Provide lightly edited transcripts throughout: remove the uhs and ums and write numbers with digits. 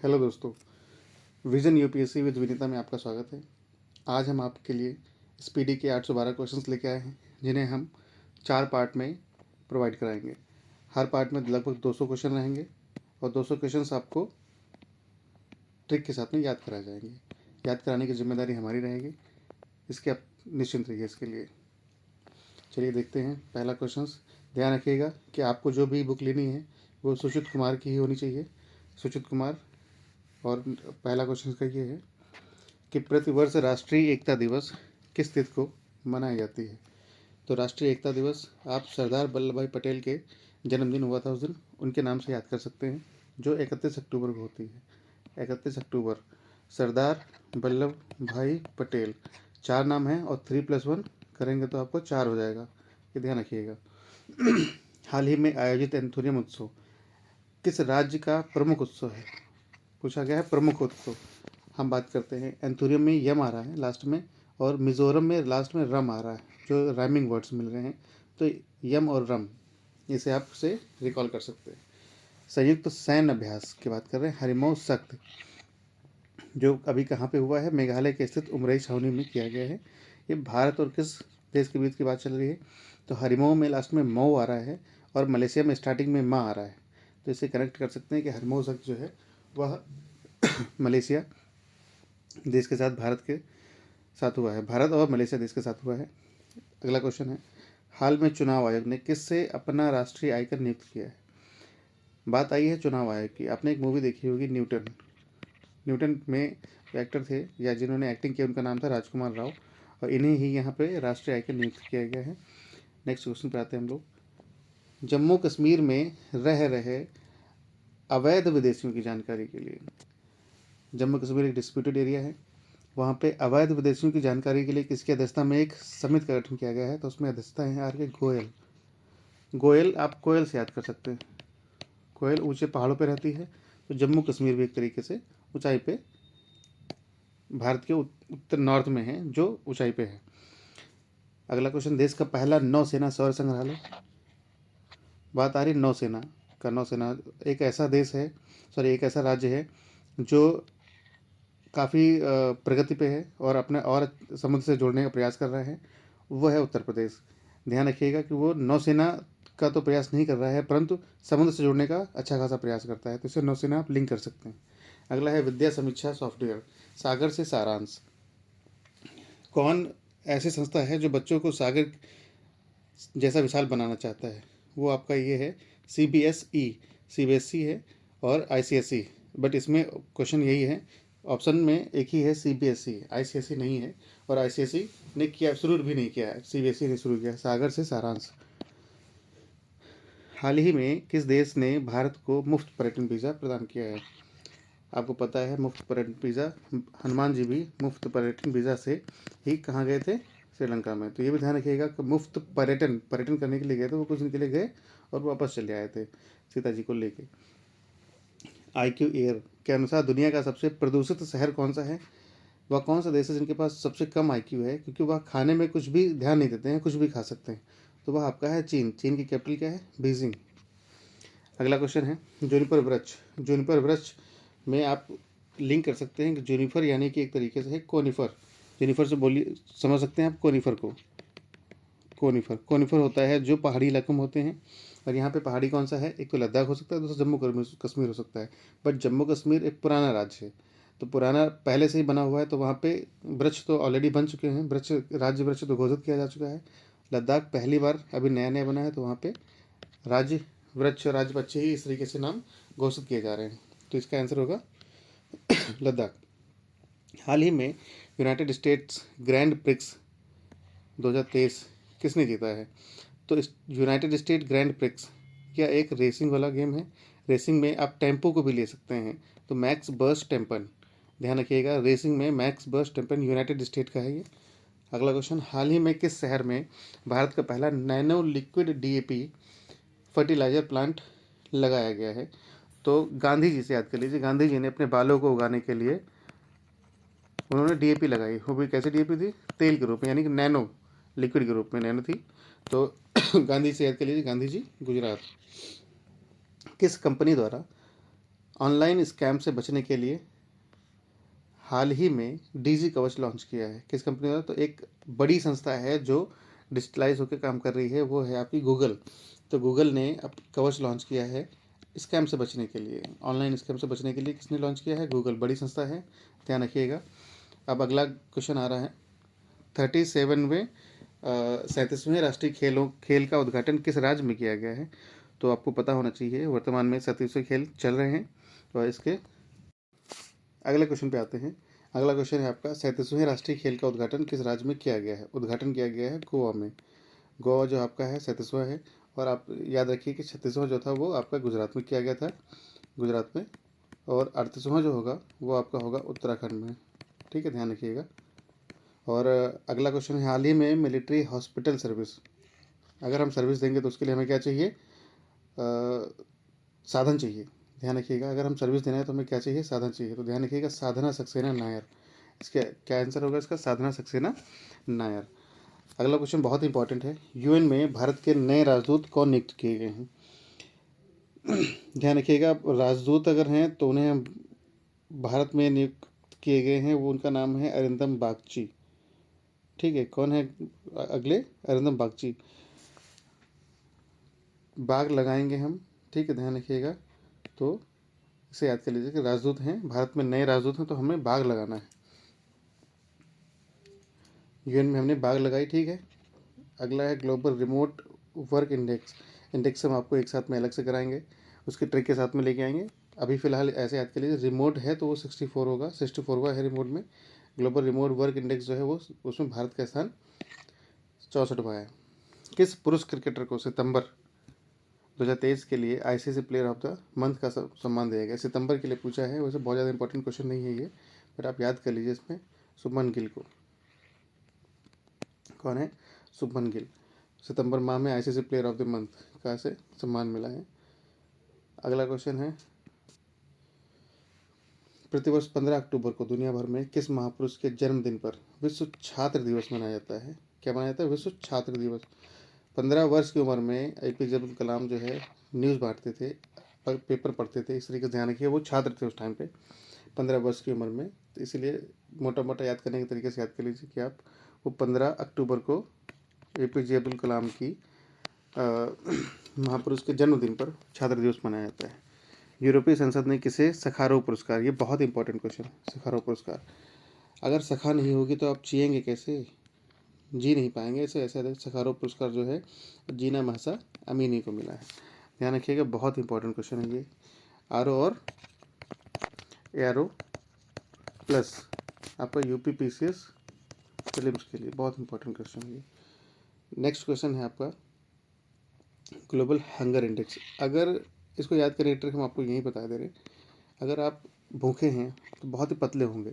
Hello दोस्तों, vision UPSC with Vinita में आपका स्वागत है। आज हम आपके लिए स्पीडी के 812 क्वेश्चंस लेके आए हैं, जिन्हें हम 4 पार्ट में प्रोवाइड कराएंगे। हर पार्ट में लगभग 200 क्वेश्चन रहेंगे और 200 क्वेश्चंस आपको ट्रिक के साथ में याद कराए जाएंगे। याद कराने की जिम्मेदारी हमारी रहेगी, इसके आप निश्चिंत रहिए इसके लिए। चलिए देखते हैं पहला क्वेश्चन। ध्यान रखिएगा कि आपको जो भी बुक लेनी है वो सुचित कुमार की ही होनी चाहिए, सुचित कुमार। और पहला क्वेश्चन का ये है कि प्रतिवर्ष राष्ट्रीय एकता दिवस किस तिथि को मनाई जाती है। तो राष्ट्रीय एकता दिवस आप सरदार वल्लभ भाई पटेल के जन्मदिन हुआ था उस दिन, उनके नाम से याद कर सकते हैं, जो 31 अक्टूबर को होती है। 31 अक्टूबर, सरदार वल्लभ भाई पटेल। 4 नाम हैं और 3+1 करेंगे तो आपको 4 हो जाएगा, ये ध्यान रखिएगा। हाल ही में आयोजित एंथोनियम उत्सव किस राज्य का प्रमुख उत्सव है। पूछा गया है प्रमुख उत्सव। हम बात करते हैं, एंथुरियम में यम आ रहा है लास्ट में, और मिजोरम में लास्ट में रम आ रहा है, जो राइमिंग वर्ड्स मिल रहे हैं। तो यम और रम, इसे आप से रिकॉल कर सकते हैं। संयुक्त सैन्य अभ्यास की बात कर रहे हैं, हरिमो सख्त, जो अभी कहाँ पे हुआ है, मेघालय के स्थित उमरई छावनी में किया गया है। ये भारत और किस देश के बीच की बात चल रही है। तो हरिमो में लास्ट में मऊ आ रहा है और मलेशिया में स्टार्टिंग में माँ आ रहा है, तो इसे कनेक्ट कर सकते हैं कि हरिमो सख्त जो है वह मलेशिया देश के साथ भारत के साथ हुआ है, भारत और मलेशिया देश के साथ हुआ है। अगला क्वेश्चन है, हाल में चुनाव आयोग ने किससे अपना राष्ट्रीय आयकर नियुक्त किया है। बात आई है चुनाव आयोग की। आपने एक मूवी देखी होगी न्यूटन। न्यूटन में जो एक्टर थे या जिन्होंने एक्टिंग किया, उनका नाम था राजकुमार राव, और इन्हें ही यहाँ पे राष्ट्रीय आयकर नियुक्त किया गया है। नेक्स्ट क्वेश्चन पर आते हैं हम लोग। जम्मू कश्मीर में रह रहे अवैध विदेशियों की जानकारी के लिए, जम्मू कश्मीर एक डिस्प्यूटेड एरिया है, वहाँ पे अवैध विदेशियों की जानकारी के लिए किसकी अध्यक्षता में एक समिति का गठन किया गया है। तो उसमें अध्यक्षता है आर के गोयल। गोयल आप कोयल से याद कर सकते हैं, कोयल ऊंचे पहाड़ों पे रहती है। तो जम्मू कश्मीर भी एक तरीके से ऊंचाई पे भारत के उत्तर नॉर्थ में है, जो ऊंचाई पे है। अगला क्वेश्चन, देश का पहला नौसेना सौर संग्रहालय। बात आ रही नौसेना का। नौसेना एक ऐसा देश है, सॉरी एक ऐसा राज्य है जो काफ़ी प्रगति पे है और अपने और समुद्र से जोड़ने का प्रयास कर रहा है, वो है उत्तर प्रदेश। ध्यान रखिएगा कि वो नौसेना का तो प्रयास नहीं कर रहा है, परंतु समुद्र से जोड़ने का अच्छा खासा प्रयास करता है, तो इसे नौसेना आप लिंक कर सकते हैं। अगला है विद्या समीक्षा सॉफ्टवेयर, सागर से सारांश। कौन ऐसी संस्था है जो बच्चों को सागर जैसा विशाल बनाना चाहता है। वो आपका ये है CBSE, CBSE है और ICSE, बट इसमें क्वेश्चन यही है, ऑप्शन में एक ही है CBSE, ICSE नहीं है। और ICSE ने किया शुरू भी नहीं किया है, CBSE ने शुरू किया। सागर से सारांश। हाल ही में किस देश ने भारत को मुफ्त पर्यटन वीज़ा प्रदान किया है। आपको पता है मुफ्त पर्यटन वीज़ा, हनुमान जी भी मुफ्त पर्यटन वीज़ा से ही कहाँ गए थे, श्रीलंका में। तो ये भी ध्यान रखिएगा कि मुफ्त पर्यटन करने के लिए गए थे, वो कुछ दिन के लिए गए और वापस चले आए थे सीता जी को लेके। IQ एयर के अनुसार दुनिया का सबसे प्रदूषित शहर कौन सा है। वह कौन सा देश है जिनके पास सबसे कम IQ है, क्योंकि वह खाने में कुछ भी ध्यान नहीं देते हैं, कुछ भी खा सकते हैं। तो वह आपका है चीन। चीन की कैपिटल क्या है, बीजिंग। अगला क्वेश्चन है जूनिपर वृक्ष। जूनिपर वृक्ष में आप लिंक कर सकते हैं कि जूनिफर यानी कि एक तरीके से है कोनिफर। जूनिफर से बोलिए, समझ सकते हैं आप कोनिफर को। कोनिफर कोनिफर होता है जो पहाड़ी इलाकों में होते हैं, और यहाँ पे पहाड़ी कौन सा है, एक तो लद्दाख हो सकता है, दूसरा जम्मू कश्मीर हो सकता है। बट जम्मू कश्मीर एक पुराना राज्य है, तो पुराना पहले से ही बना हुआ है, तो वहाँ पे वृक्ष तो ऑलरेडी बन चुके हैं, वृक्ष राज्य वृक्ष तो घोषित किया जा चुका है। लद्दाख पहली बार अभी नया नया बना है, तो वहाँ पे राज्य वृक्ष राज्य बच्चे ही इस तरीके से नाम घोषित किए जा रहे हैं। तो इसका आंसर होगा लद्दाख। हाल ही में यूनाइटेड स्टेट्स ग्रैंड प्रिक्स 2023 किसने जीता है। तो इस यूनाइटेड स्टेट ग्रैंड प्रिक्स यह एक रेसिंग वाला गेम है। रेसिंग में आप टेम्पो को भी ले सकते हैं, तो मैक्स बर्स्ट टेम्पन, ध्यान रखिएगा, रेसिंग में मैक्स बर्स्ट टेम्पन यूनाइटेड स्टेट का है ये। अगला क्वेश्चन, हाल ही में किस शहर में भारत का पहला nano liquid DAP fertilizer plant लगाया गया है। तो गांधी जी से याद कर लीजिए, गांधी जी ने अपने बालों को उगाने के लिए उन्होंने DAP लगाई। वो भी कैसे DAP थी, तेल के रूप में, यानी कि नैनो लिक्विड के रूप में नैनो थी। तो गांधी से याद कर लीजिए, गांधी जी गुजरात। किस कंपनी द्वारा ऑनलाइन स्कैम से बचने के लिए हाल ही में डीजी कवच लॉन्च किया है। किस कंपनी द्वारा? तो एक बड़ी संस्था है जो डिजिटलाइज होकर काम कर रही है, वो है आपकी गूगल। तो गूगल ने अब कवच लॉन्च किया है स्कैम से बचने के लिए। ऑनलाइन स्कैम से बचने के लिए किसने लॉन्च किया है? गूगल, बड़ी संस्था है, ध्यान रखिएगा। अब अगला क्वेश्चन आ रहा है, 37वें 37वें राष्ट्रीय खेल का उद्घाटन किस राज्य में किया गया है? तो आपको पता होना चाहिए, वर्तमान में 37वें खेल चल रहे हैं। और इसके अगले क्वेश्चन पे आते हैं। अगला क्वेश्चन है आपका, 37वें राष्ट्रीय खेल का उद्घाटन किस राज्य में किया गया है? उद्घाटन किया गया है गोवा में। गोवा जो आपका है 37वां है। और आप याद रखिए कि 36वां जो था वो आपका गुजरात में किया गया था, गुजरात में। और 38वां जो होगा वो आपका होगा उत्तराखंड में। ठीक है, ध्यान रखिएगा। और अगला क्वेश्चन है, हाल ही में मिलिट्री हॉस्पिटल सर्विस, अगर हम सर्विस देंगे तो उसके लिए हमें क्या चाहिए? साधन चाहिए। ध्यान रखिएगा, अगर हम सर्विस देना है तो हमें क्या चाहिए? साधन चाहिए। तो ध्यान रखिएगा, साधना सक्सेना नायर। इसका क्या आंसर होगा इसका? साधना सक्सेना नायर। अगला क्वेश्चन बहुत इंपॉर्टेंट है, यूएन में भारत के नए राजदूत कौन नियुक्त किए गए हैं? ध्यान रखिएगा, राजदूत अगर हैं तो उन्हें हम भारत में नियुक्त किए गए हैं, वो उनका नाम है अरिंदम बागची। ठीक है, कौन है अगले? अरिंदम बागची। बाग लगाएंगे हम, ठीक है, ध्यान रखिएगा। तो इसे याद कर लीजिए कि राजदूत हैं, भारत में नए राजदूत हैं, तो हमें बाग लगाना है। यूएन में हमने बाग लगाई, ठीक है। अगला है global remote work index. Index हम आपको एक साथ में अलग से कराएंगे, उसके ट्रिक के साथ में लेके आएंगे। अभी फिलहाल ऐसे याद कर लीजिए, रिमोट है तो वो 64 होगा, 64वां है रिमोट में। ग्लोबल रिमोट वर्क इंडेक्स जो है वो, उसमें भारत का स्थान 64वां है। किस पुरुष क्रिकेटर को सितंबर 2023 के लिए ICC player of the month का सम्मान दिया गया? सितंबर के लिए पूछा है, वैसे बहुत ज़्यादा इंपॉर्टेंट क्वेश्चन नहीं है ये, बट आप याद कर लीजिए इसमें शुभमन गिल को। कौन है? शुभमन गिल। सितंबर माह में ICC player of the month का से सम्मान मिला है। अगला क्वेश्चन है, प्रतिवर्ष 15 अक्टूबर को दुनिया भर में किस महापुरुष के जन्मदिन पर विश्व छात्र दिवस मनाया जाता है? क्या मनाया जाता है? विश्व छात्र दिवस। 15 वर्ष की उम्र में एपीजे अब्दुल कलाम जो है न्यूज़ बांटते थे, पेपर पढ़ते थे, इस तरीके से ध्यान रखिए, वो छात्र थे उस टाइम पे 15 वर्ष की उम्र में। तो इसीलिए मोटा मोटा याद करने के तरीके से याद कर लीजिए कि आप, वो 15 अक्टूबर को एपीजे अब्दुल कलाम की महापुरुष के जन्मदिन पर छात्र दिवस मनाया जाता है। यूरोपीय संसद ने किसे सखारोव पुरस्कार, ये बहुत इंपॉर्टेंट क्वेश्चन है, सखारोव पुरस्कार। अगर सखा नहीं होगी तो आप जिएंगे कैसे? जी नहीं पाएंगे। ऐसे ऐसे सखारोव पुरस्कार जो है जीना महसा अमीनी को मिला है। ध्यान रखिएगा, बहुत इंपॉर्टेंट क्वेश्चन है ये। आरओ और एआरओ प्लस आपका यूपी पीसीएस प्रीलिम्स के लिए बहुत इंपॉर्टेंट क्वेश्चन है ये। नेक्स्ट क्वेश्चन है आपका ग्लोबल हंगर इंडेक्स। अगर इसको याद करने की ट्रिक हम आपको यही बता दे रहे हैं, अगर आप भूखे हैं तो बहुत ही पतले होंगे,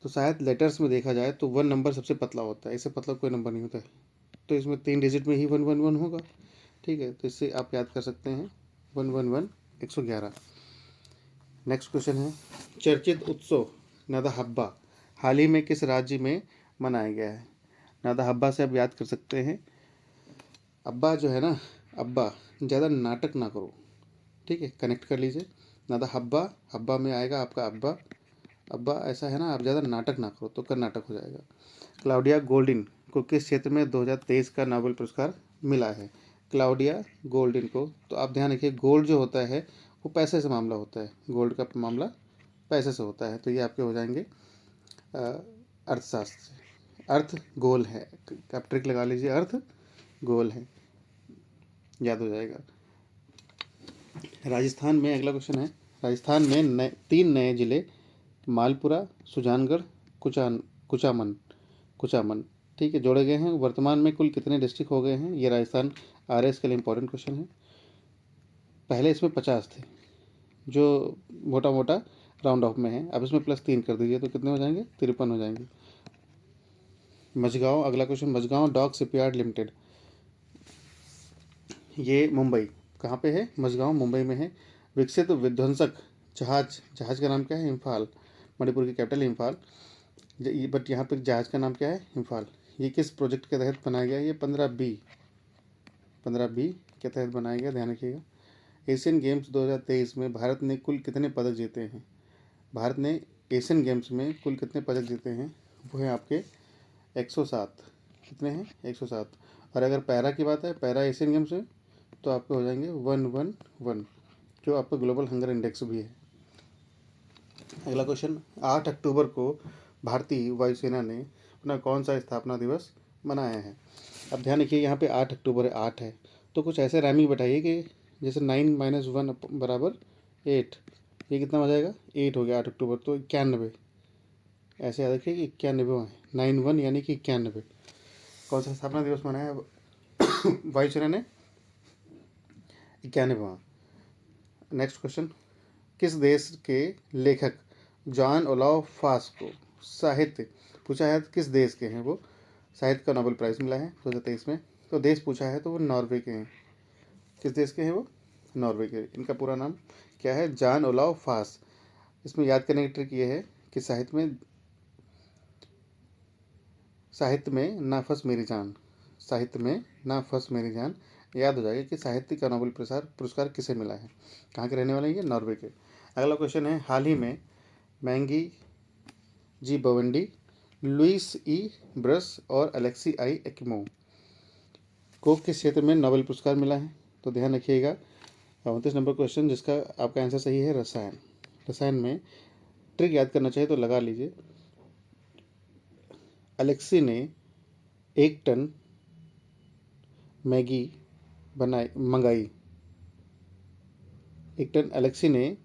तो शायद लेटर्स में देखा जाए तो 1 नंबर सबसे पतला होता है, इससे पतला कोई नंबर नहीं होता है। तो इसमें 3 डिजिट में ही 111 होगा, ठीक है। तो इससे आप याद कर सकते हैं 111 111। नेक्स्ट क्वेश्चन है, चर्चित उत्सव नादा हब्बा हाल ही में किस राज्य में मनाया गया है? नादा हब्बा से आप याद कर सकते हैं, अब्बा जो है ना, अब्बा, ज़्यादा नाटक ना करो, ठीक है, कनेक्ट कर लीजिए। नादा हब्बा, हब्बा में आएगा आपका अब्बा। अब्बा ऐसा है ना, आप ज़्यादा नाटक ना करो तो कर्नाटक हो जाएगा। क्लाउडिया गोल्डिन को किस क्षेत्र में 2023 का नोबेल पुरस्कार मिला है? क्लाउडिया गोल्डिन को, तो आप ध्यान रखिए, गोल्ड जो होता है वो पैसे से मामला होता है, गोल्ड का मामला पैसे से होता है। तो ये आपके हो जाएंगे अर्थशास्त्र से। अर्थ गोल है, आप ट्रिक लगा लीजिए, अर्थ गोल है, याद हो जाएगा। राजस्थान में अगला क्वेश्चन है, राजस्थान में 3 नए जिले मालपुरा, सुजानगढ़, कुचामन कुचामन, ठीक है, जोड़े गए हैं। वर्तमान में कुल कितने डिस्ट्रिक्ट हो गए हैं? ये राजस्थान आरएस के लिए इंपॉर्टेंट क्वेश्चन है। पहले इसमें 50 थे, जो मोटा मोटा राउंड ऑफ में है, अब इसमें +3 कर दीजिए तो कितने हो जाएंगे? 53 हो जाएंगे। मझगांव, अगला question, Mazagaon dock shipyard limited, ये मुंबई, कहाँ पे है? मझगांव मुंबई में है। विकसित विध्वंसक जहाज का नाम क्या है? इम्फाल। मणिपुर की कैपिटल इम्फाल, बट यहाँ पे जहाज का नाम क्या है? इम्फाल। ये किस प्रोजेक्ट के तहत बनाया गया? ये 15B के तहत बनाया गया, ध्यान रखिएगा। एशियन गेम्स 2023 में भारत ने कुल कितने पदक जीते हैं? भारत ने एशियन गेम्स में कुल कितने पदक जीते हैं? वो है आपके 107। कितने हैं? 107। और अगर पैरा की बात है, पैरा एशियन गेम्स में, तो आपके हो जाएंगे 111, जो आपका ग्लोबल हंगर इंडेक्स भी है। अगला क्वेश्चन, 8 अक्टूबर को भारतीय वायुसेना ने अपना कौन सा स्थापना दिवस मनाया है? अब ध्यान रखिए, यहाँ पे 8 अक्टूबर है, 8 है, तो कुछ ऐसे राइमिंग बैठाइए कि जैसे 9 - 1 बराबर 8, ये कितना हो जाएगा? 8 हो गया 8 अक्टूबर, तो 91। ऐसे याद रखिए कि 91वां है, 91 यानी कि 91। कौन सा स्थापना दिवस मनाया वायुसेना ने? 91वां। नेक्स्ट क्वेश्चन, किस देश के लेखक जॉन ओलाव फास को साहित्य पूछा है? किस देश के हैं वो? साहित्य का नोबेल प्राइज़ मिला है 2023 में। तो देश पूछा है तो वो नॉर्वे के हैं। किस देश के हैं वो? नॉर्वे के। इनका पूरा नाम क्या है? जॉन ओलाव फास। इसमें याद करने की ट्रिक ये है कि साहित्य में ना फंस मेरी जान, साहित्य में ना फंस मेरी जान, याद हो जाएगा कि साहित्य का नोबेल पुरस्कार किसे मिला है। कहाँ के रहने वाले हैं ये? नॉर्वे के। अगला क्वेश्चन है, हाल ही में मैंगी जी बवंडी, लुइस ई ब्रस और अलेक्सी आई एक्मो को किस क्षेत्र में नोबेल पुरस्कार मिला है? तो ध्यान रखिएगा, 29 नंबर क्वेश्चन, जिसका आपका आंसर सही है रसायन। रसायन में ट्रिक याद करना चाहिए तो लगा लीजिए। अलेक्सी ने 1 टन मैगी मंगाई। 1 टन अलेक्सी ने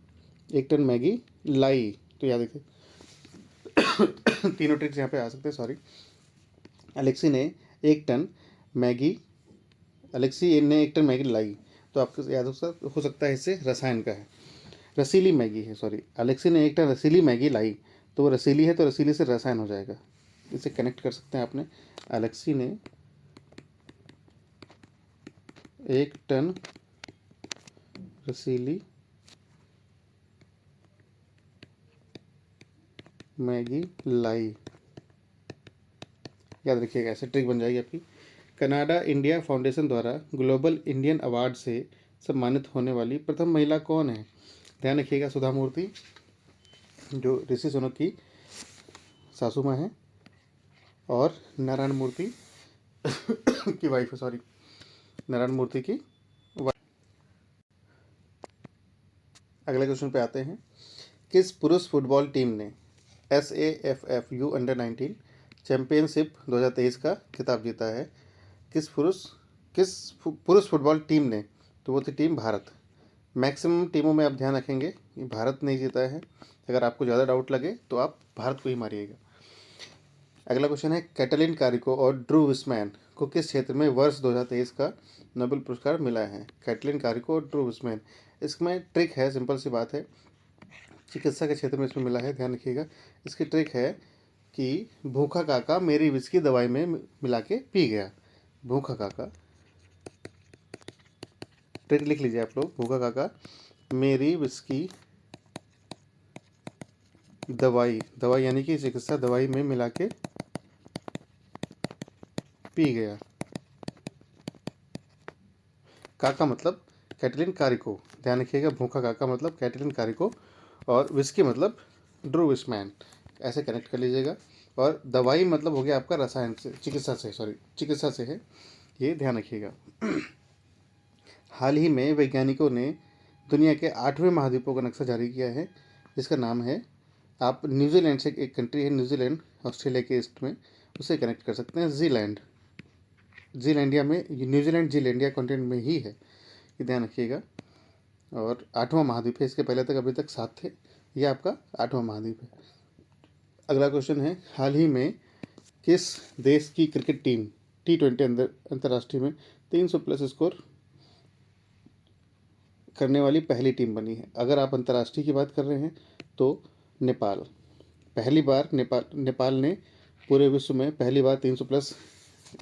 1 टन मैगी लाई। तो याद रखिए तीनों ट्रिक्स यहाँ पे आ सकते हैं, सॉरी। अलेक्सी ने 1 टन मैगी अलेक्सी ने 1 टन मैगी लाई, तो आपको याद हो सकता है इससे रसायन का है। रसीली मैगी है, सॉरी, अलेक्सी ने 1 टन रसीली मैगी लाई, तो वो रसीली है तो रसीली से रसायन हो जाएगा। इसे कनेक्ट कर सकते हैं आपने। अलेक्सी ने 1 टन रसीली मैगी लाई, याद रखिएगा, ऐसे ट्रिक बन जाएगी आपकी। कनाडा इंडिया फाउंडेशन द्वारा ग्लोबल इंडियन अवार्ड से सम्मानित होने वाली प्रथम महिला कौन है? ध्यान रखिएगा, सुधा मूर्ति, जो ऋषि सुनक की सासू माँ है, और नारायण मूर्ति की वाइफ है, सॉरी, नारायण मूर्ति की वाइफ। अगले क्वेश्चन पे आते हैं, किस पुरुष फुटबॉल टीम ने SAFFU अंडर-19 चैंपियनशिप 2023 का खिताब जीता है? किस पुरुष फुटबॉल टीम ने? तो वो थी टीम भारत। मैक्सिमम टीमों में आप ध्यान रखेंगे कि भारत नहीं जीता है। अगर आपको ज़्यादा डाउट लगे तो आप भारत को ही मारिएगा। अगला क्वेश्चन है, कैटलिन कारिको और ड्रू विस्मैन को किस क्षेत्र में वर्ष 2023 का नोबेल पुरस्कार मिला है? कैटलिन कारिको और ड्रू विस्मैन, इसमें ट्रिक है, सिंपल सी बात है, चिकित्सा के क्षेत्र में इसमें मिला है। ध्यान रखिएगा, इसकी ट्रिक है कि भूखा काका मेरी विस्की दवाई में मिला के पी गया। भूखा काका, ट्रिक लिख लीजिए आप लोग, भूखा काका मेरी विस्की दवाई यानी कि चिकित्सा दवाई में मिला के पी गया। काका मतलब कैटलिन कारिको, ध्यान रखिएगा, भूखा काका मतलब कैटलिन कारिको, और विस्की मतलब ड्रू विस्मैन, ऐसे कनेक्ट कर लीजिएगा। और दवाई मतलब हो गया आपका रसायन से, चिकित्सा से है, ये ध्यान रखिएगा। हाल ही में वैज्ञानिकों ने दुनिया के 8वें महाद्वीपों का नक्शा जारी किया है, जिसका नाम है, आप न्यूजीलैंड से, एक कंट्री है न्यूजीलैंड ऑस्ट्रेलिया के ईस्ट में, उससे कनेक्ट कर सकते हैं, जीलैंडिया में, न्यूजीलैंड जीलैंडिया कॉन्टिनेंट में ही है, ये ध्यान रखिएगा। और 8वां महाद्वीप है, इसके पहले तक अभी तक 7 थे, ये आपका 8वां महाद्वीप है। अगला क्वेश्चन है, हाल ही में किस देश की क्रिकेट टीम T20 अंतर्राष्ट्रीय में 300+ स्कोर करने वाली पहली टीम बनी है? अगर आप अंतर्राष्ट्रीय की बात कर रहे हैं तो नेपाल, पहली बार नेपाल ने पूरे विश्व में पहली बार 300+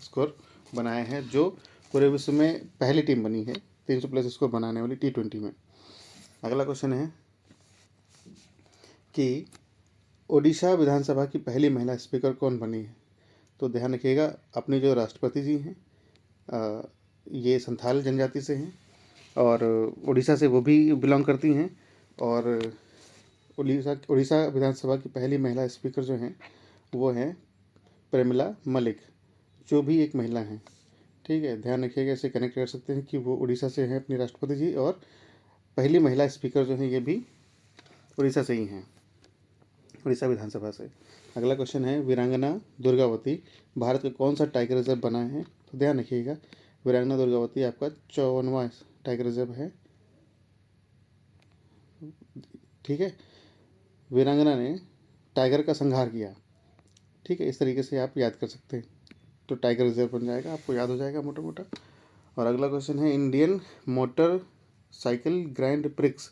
स्कोर बनाए हैं, जो पूरे विश्व में पहली टीम बनी है 300+ स्कोर बनाने वाली T20 में। अगला क्वेश्चन है कि ओडिशा विधानसभा की पहली महिला स्पीकर कौन बनी है? तो ध्यान रखिएगा, अपने जो राष्ट्रपति जी हैं ये संथाल जनजाति से हैं, और उड़ीसा से वो भी बिलोंग करती हैं। और उड़ीसा विधानसभा की पहली महिला स्पीकर जो हैं वो हैं प्रेमिला मलिक, जो भी एक महिला हैं। ठीक है, ध्यान रखिएगा, इसे कनेक्ट कर सकते हैं कि वो उड़ीसा से हैं अपनी राष्ट्रपति जी, और पहली महिला स्पीकर जो हैं ये भी उड़ीसा से ही हैं, उड़ीसा विधानसभा से। अगला क्वेश्चन है, वीरांगना दुर्गावती भारत का कौन सा टाइगर रिजर्व बना है? तो ध्यान रखिएगा, वीरांगना दुर्गावती आपका 54वां टाइगर रिजर्व है। ठीक है, वीरांगना ने टाइगर का संहार किया। ठीक है, इस तरीके से आप याद कर सकते हैं, तो टाइगर रिजर्व बन जाएगा, आपको याद हो जाएगा मोटा मोटा। और अगला क्वेश्चन है, Indian motor cycle grand prix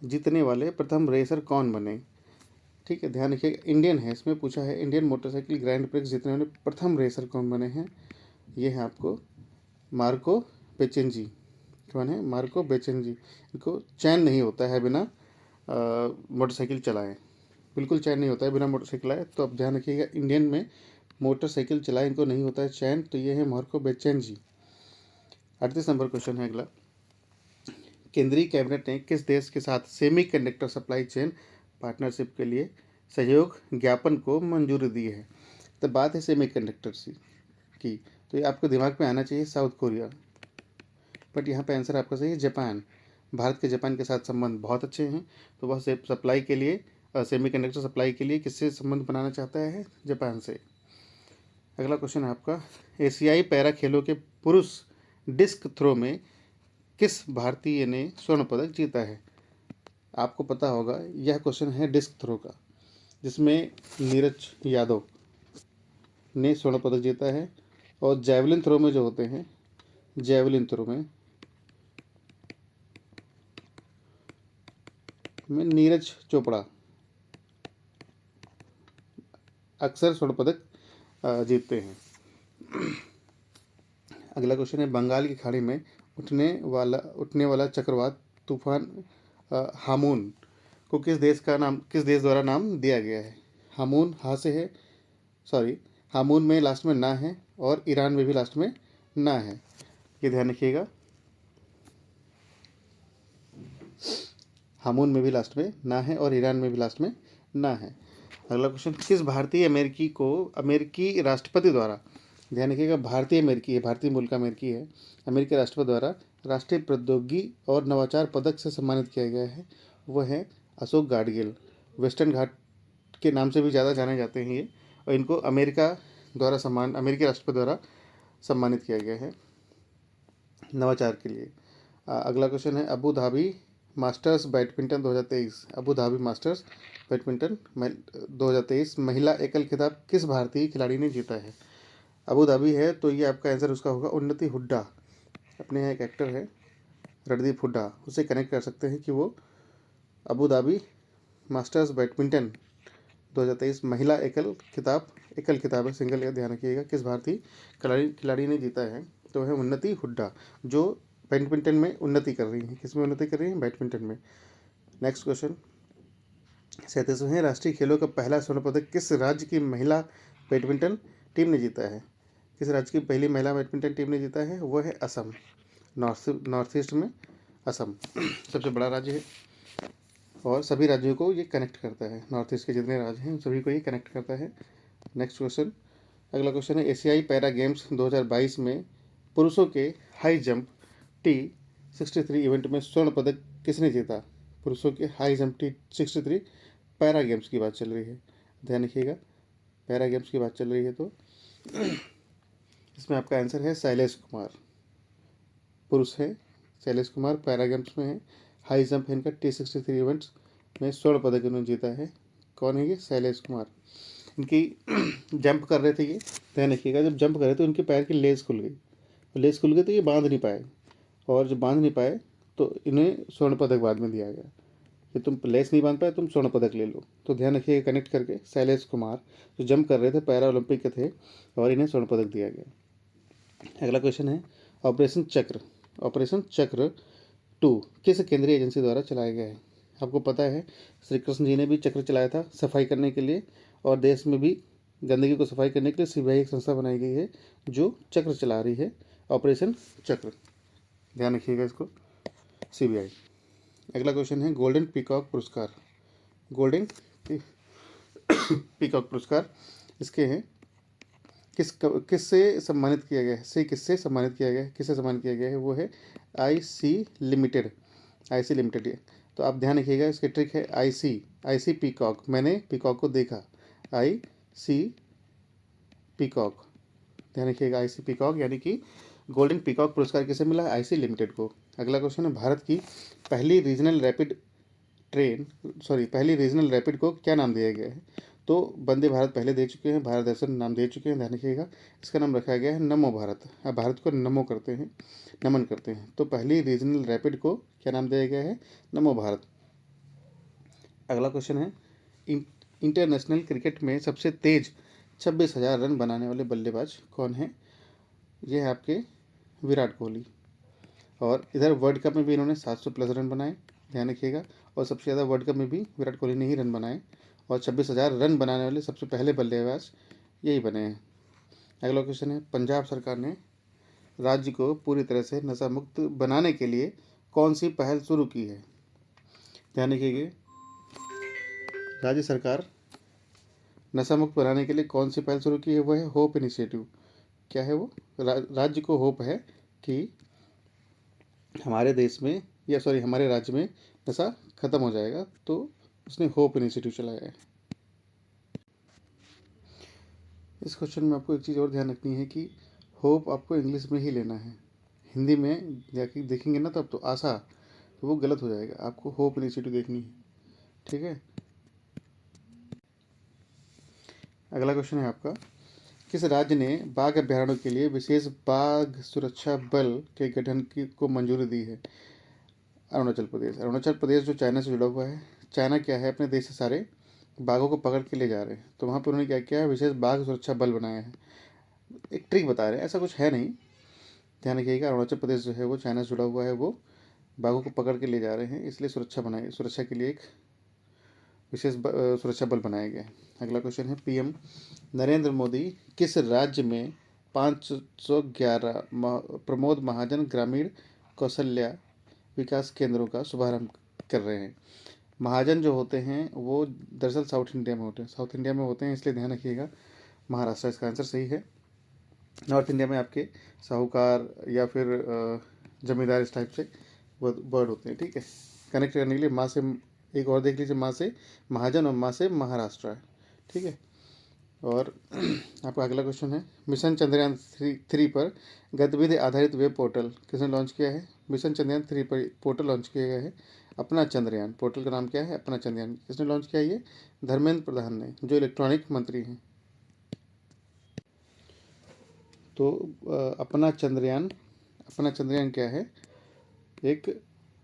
जीतने वाले प्रथम रेसर कौन बने? ठीक है, ध्यान रखिएगा, इंडियन है, इसमें पूछा है इंडियन मोटरसाइकिल ग्रैंड प्रिक्स जीतने वाले प्रथम रेसर कौन बने हैं। ये है आपको मार्को बेचेंजी। कौन है? मार्को बेचेंजी। इनको चैन नहीं होता है बिना मोटरसाइकिल चलाए, बिल्कुल चैन नहीं होता है बिना मोटरसाइकिल आए। तो अब ध्यान रखिएगा, इंडियन में मोटरसाइकिल चलाए इनको नहीं होता है चैन, तो ये है मार्को बेचेंजी। 38 नंबर क्वेश्चन है अगला, केंद्रीय कैबिनेट ने किस देश के साथ सेमीकंडक्टर सप्लाई चेन पार्टनरशिप के लिए सहयोग ज्ञापन को मंजूरी दी है? तो बात है सेमीकंडक्टर की, तो ये आपको दिमाग में आना चाहिए साउथ कोरिया, बट यहाँ पे आंसर आपका सही है जापान। भारत के जापान के साथ संबंध बहुत अच्छे हैं, तो वह सप्लाई के लिए सेमीकंडक्टर सप्लाई के लिए किससे संबंध बनाना चाहता है? जापान से। अगला क्वेश्चन है आपका, एशियाई पैरा खेलों के पुरुष डिस्क थ्रो में किस भारतीय ने स्वर्ण पदक जीता है? आपको पता होगा, यह क्वेश्चन है डिस्क थ्रो का, जिसमें नीरज यादव ने स्वर्ण पदक जीता है। और जैवलिन थ्रो में जो होते हैं, जैवलिन थ्रो में नीरज चोपड़ा अक्सर स्वर्ण पदक जीतते हैं। अगला क्वेश्चन है, बंगाल की खाड़ी में उठने वाला चक्रवात तूफान हामून को किस देश द्वारा नाम दिया गया है? हामून हा से है, सॉरी, हामून में लास्ट में ना है, और ईरान में भी लास्ट में ना है, ये ध्यान रखिएगा। हामून में भी लास्ट में ना है और ईरान में भी लास्ट में ना है। अगला क्वेश्चन, किस भारतीय अमेरिकी को अमेरिकी राष्ट्रपति द्वारा, ध्यान रखिएगा भारतीय अमेरिकी है, भारतीय मूल का अमेरिकी है, अमेरिकी राष्ट्रपति द्वारा राष्ट्रीय प्रौद्योगिकी और नवाचार पदक से सम्मानित किया गया है? वह है अशोक गाडगिल। वेस्टर्न घाट के नाम से भी ज़्यादा जाने जाते हैं ये, और इनको अमेरिकी राष्ट्रपति द्वारा सम्मानित किया गया है नवाचार के लिए। अगला क्वेश्चन है, Abu Dhabi masters badminton 2023, Abu Dhabi masters badminton 2023 महिला एकल खिताब किस भारतीय खिलाड़ी ने जीता है? अबू धाबी है, तो ये आपका आंसर उसका होगा उन्नति हुड्डा। अपने यहाँ एक एक्टर है रणदीप हुड्डा, उसे कनेक्ट कर सकते हैं कि वो अबू धाबी मास्टर्स बैडमिंटन 2023 महिला एकल खिताब है, सिंगल, या ध्यान रखिएगा, किस भारतीय खिलाड़ी ने जीता है? तो है उन्नति हुड्डा, जो बैडमिंटन में उन्नति कर रही हैं। किस में उन्नति कर रही हैं? बैडमिंटन में। नेक्स्ट क्वेश्चन, 37वें राष्ट्रीय खेलों का पहला स्वर्ण पदक किस राज्य की महिला बैडमिंटन टीम ने जीता है? किस राज्य की पहली महिला बैडमिंटन टीम ने जीता है? वो है असम, नॉर्थ ईस्ट में असम सबसे बड़ा राज्य है, और सभी राज्यों को ये कनेक्ट करता है, नॉर्थ ईस्ट के जितने राज्य हैं सभी को ये कनेक्ट करता है। नेक्स्ट क्वेश्चन, अगला क्वेश्चन है, एशियाई पैरा गेम्स 2022 में पुरुषों के हाई जंप T63 इवेंट में स्वर्ण पदक किसने जीता? पुरुषों के high jump T63 para games की बात चल रही है, ध्यान रखिएगा, पैरा गेम्स की बात चल रही है, तो इसमें आपका आंसर है शैलेश कुमार, पुरुष है शैलेश कुमार, पैरा गेम्स में है, हाई जंप है इनका T63 इवेंट्स में स्वर्ण पदक इन्होंने जीता है। कौन है ये? शैलेश कुमार। इनकी जंप कर रहे थे ये, ध्यान रखिएगा, जब जंप कर रहे थे उनके पैर की लेस खुल गई, तो ये बांध नहीं पाए, और जब बांध नहीं पाए तो इन्हें स्वर्ण पदक बाद में दिया गया कि तुम लेस नहीं बांध पाए, तुम स्वर्ण पदक ले लो। तो ध्यान रखिएगा कनेक्ट करके, शैलेश कुमार जो जंप कर रहे थे, पैरा ओलंपिक के थे, और इन्हें स्वर्ण पदक दिया गया। अगला क्वेश्चन है, ऑपरेशन चक्र 2 किस केंद्रीय एजेंसी द्वारा चलाया गया है? आपको पता है, श्री कृष्ण जी ने भी चक्र चलाया था सफाई करने के लिए, और देश में भी गंदगी को सफाई करने के लिए सीबीआई एक संस्था बनाई गई है जो चक्र चला रही है, ऑपरेशन चक्र, ध्यान रखिएगा इसको। CBI। अगला क्वेश्चन है गोल्डन पीकॉक पुरस्कार। गोल्डन पीकॉक पुरस्कार इसके हैं किससे सम्मानित किया गया है, किससे सम्मानित किया गया है, किससे सम्मानित किया गया है, वो है IC लिमिटेड। IC लिमिटेड है। तो आप ध्यान रखिएगा, इसकी ट्रिक है IC पीकॉक। मैंने पीकॉक को देखा, IC पीकॉक। ध्यान रखिएगा, IC पीकॉक यानी कि गोल्डन पीकॉक पुरस्कार किसे मिला है, IC लिमिटेड को। अगला क्वेश्चन है भारत की पहली रीजनल रैपिड को क्या नाम दिया गया है। तो वंदे भारत पहले दे चुके हैं, भारत दर्शन नाम दे चुके हैं, ध्यान रखिएगा। इसका नाम रखा गया है नमो भारत। अब भारत को नमन करते हैं। तो पहली रीजनल रैपिड को क्या नाम दिया गया है, नमो भारत। अगला क्वेश्चन है इंटरनेशनल क्रिकेट में सबसे तेज 26,000 रन बनाने वाले बल्लेबाज कौन है। ये है आपके विराट कोहली। और इधर वर्ल्ड कप में भी इन्होंने 700+ रन बनाए, ध्यान रखिएगा। और सबसे ज़्यादा वर्ल्ड कप में भी विराट कोहली ने ही रन बनाए। और 26,000 रन बनाने वाले सबसे पहले बल्लेबाज यही बने हैं। अगला क्वेश्चन है पंजाब सरकार ने राज्य को पूरी तरह से नशा मुक्त बनाने के लिए कौन सी पहल शुरू की है। ध्यान रखिएगा, राज्य सरकार नशा मुक्त बनाने के लिए कौन सी पहल शुरू की है, वो है होप इनिशिएटिव। क्या है वो, राज्य को होप है कि हमारे देश में हमारे राज्य में नशा खत्म हो जाएगा, तो उसने होप इनिशिएटिव चलाया है। इस क्वेश्चन में आपको एक चीज़ और ध्यान रखनी है कि होप आपको इंग्लिश में ही लेना है। हिंदी में जाके देखेंगे ना तो अब तो आशा, तो वो गलत हो जाएगा। आपको होप इनिशिएटिव देखनी है, ठीक है। अगला क्वेश्चन है आपका, किस राज्य ने बाघ अभ्यारण्यों के लिए विशेष बाघ सुरक्षा बल के गठन की को मंजूरी दी है। अरुणाचल प्रदेश जो चाइना से जुड़ा हुआ है। चाइना क्या है, अपने देश से सारे बाघों को पकड़ के ले जा रहे हैं, तो वहाँ पर उन्होंने क्या किया है, विशेष बाघ सुरक्षा बल बनाया है। एक ट्रिक बता रहे हैं, ऐसा कुछ है नहीं, ध्यान रखिएगा। अरुणाचल प्रदेश जो है वो चाइना से जुड़ा हुआ है, वो बाघों को पकड़ के ले जा रहे हैं, इसलिए सुरक्षा के लिए एक विशेष सुरक्षा बल बनाया गया है। अगला क्वेश्चन है PM नरेंद्र मोदी किस राज्य में 511 प्रमोद महाजन ग्रामीण कौशल्या विकास केंद्रों का शुभारंभ कर रहे हैं। महाजन जो होते हैं वो दरअसल साउथ इंडिया में होते हैं, इसलिए ध्यान रखिएगा। महाराष्ट्र इसका आंसर सही है। नॉर्थ इंडिया में आपके साहूकार या फिर जमींदार इस टाइप से वर्ड होते हैं, ठीक है। कनेक्ट करने के लिए माँ से एक और देख लीजिए, माँ से महाजन और माँ से महाराष्ट्र है, ठीक है। और आपका अगला क्वेश्चन है मिशन चंद्रयान 3 पर गतिविधि आधारित वेब पोर्टल किसने लॉन्च किया है। मिशन चंद्रयान 3 पर पोर्टल लॉन्च किया गया है अपना चंद्रयान। पोर्टल का नाम क्या है, अपना चंद्रयान। किसने लॉन्च किया, ये धर्मेंद्र प्रधान ने, जो इलेक्ट्रॉनिक मंत्री हैं। तो अपना चंद्रयान क्या है, एक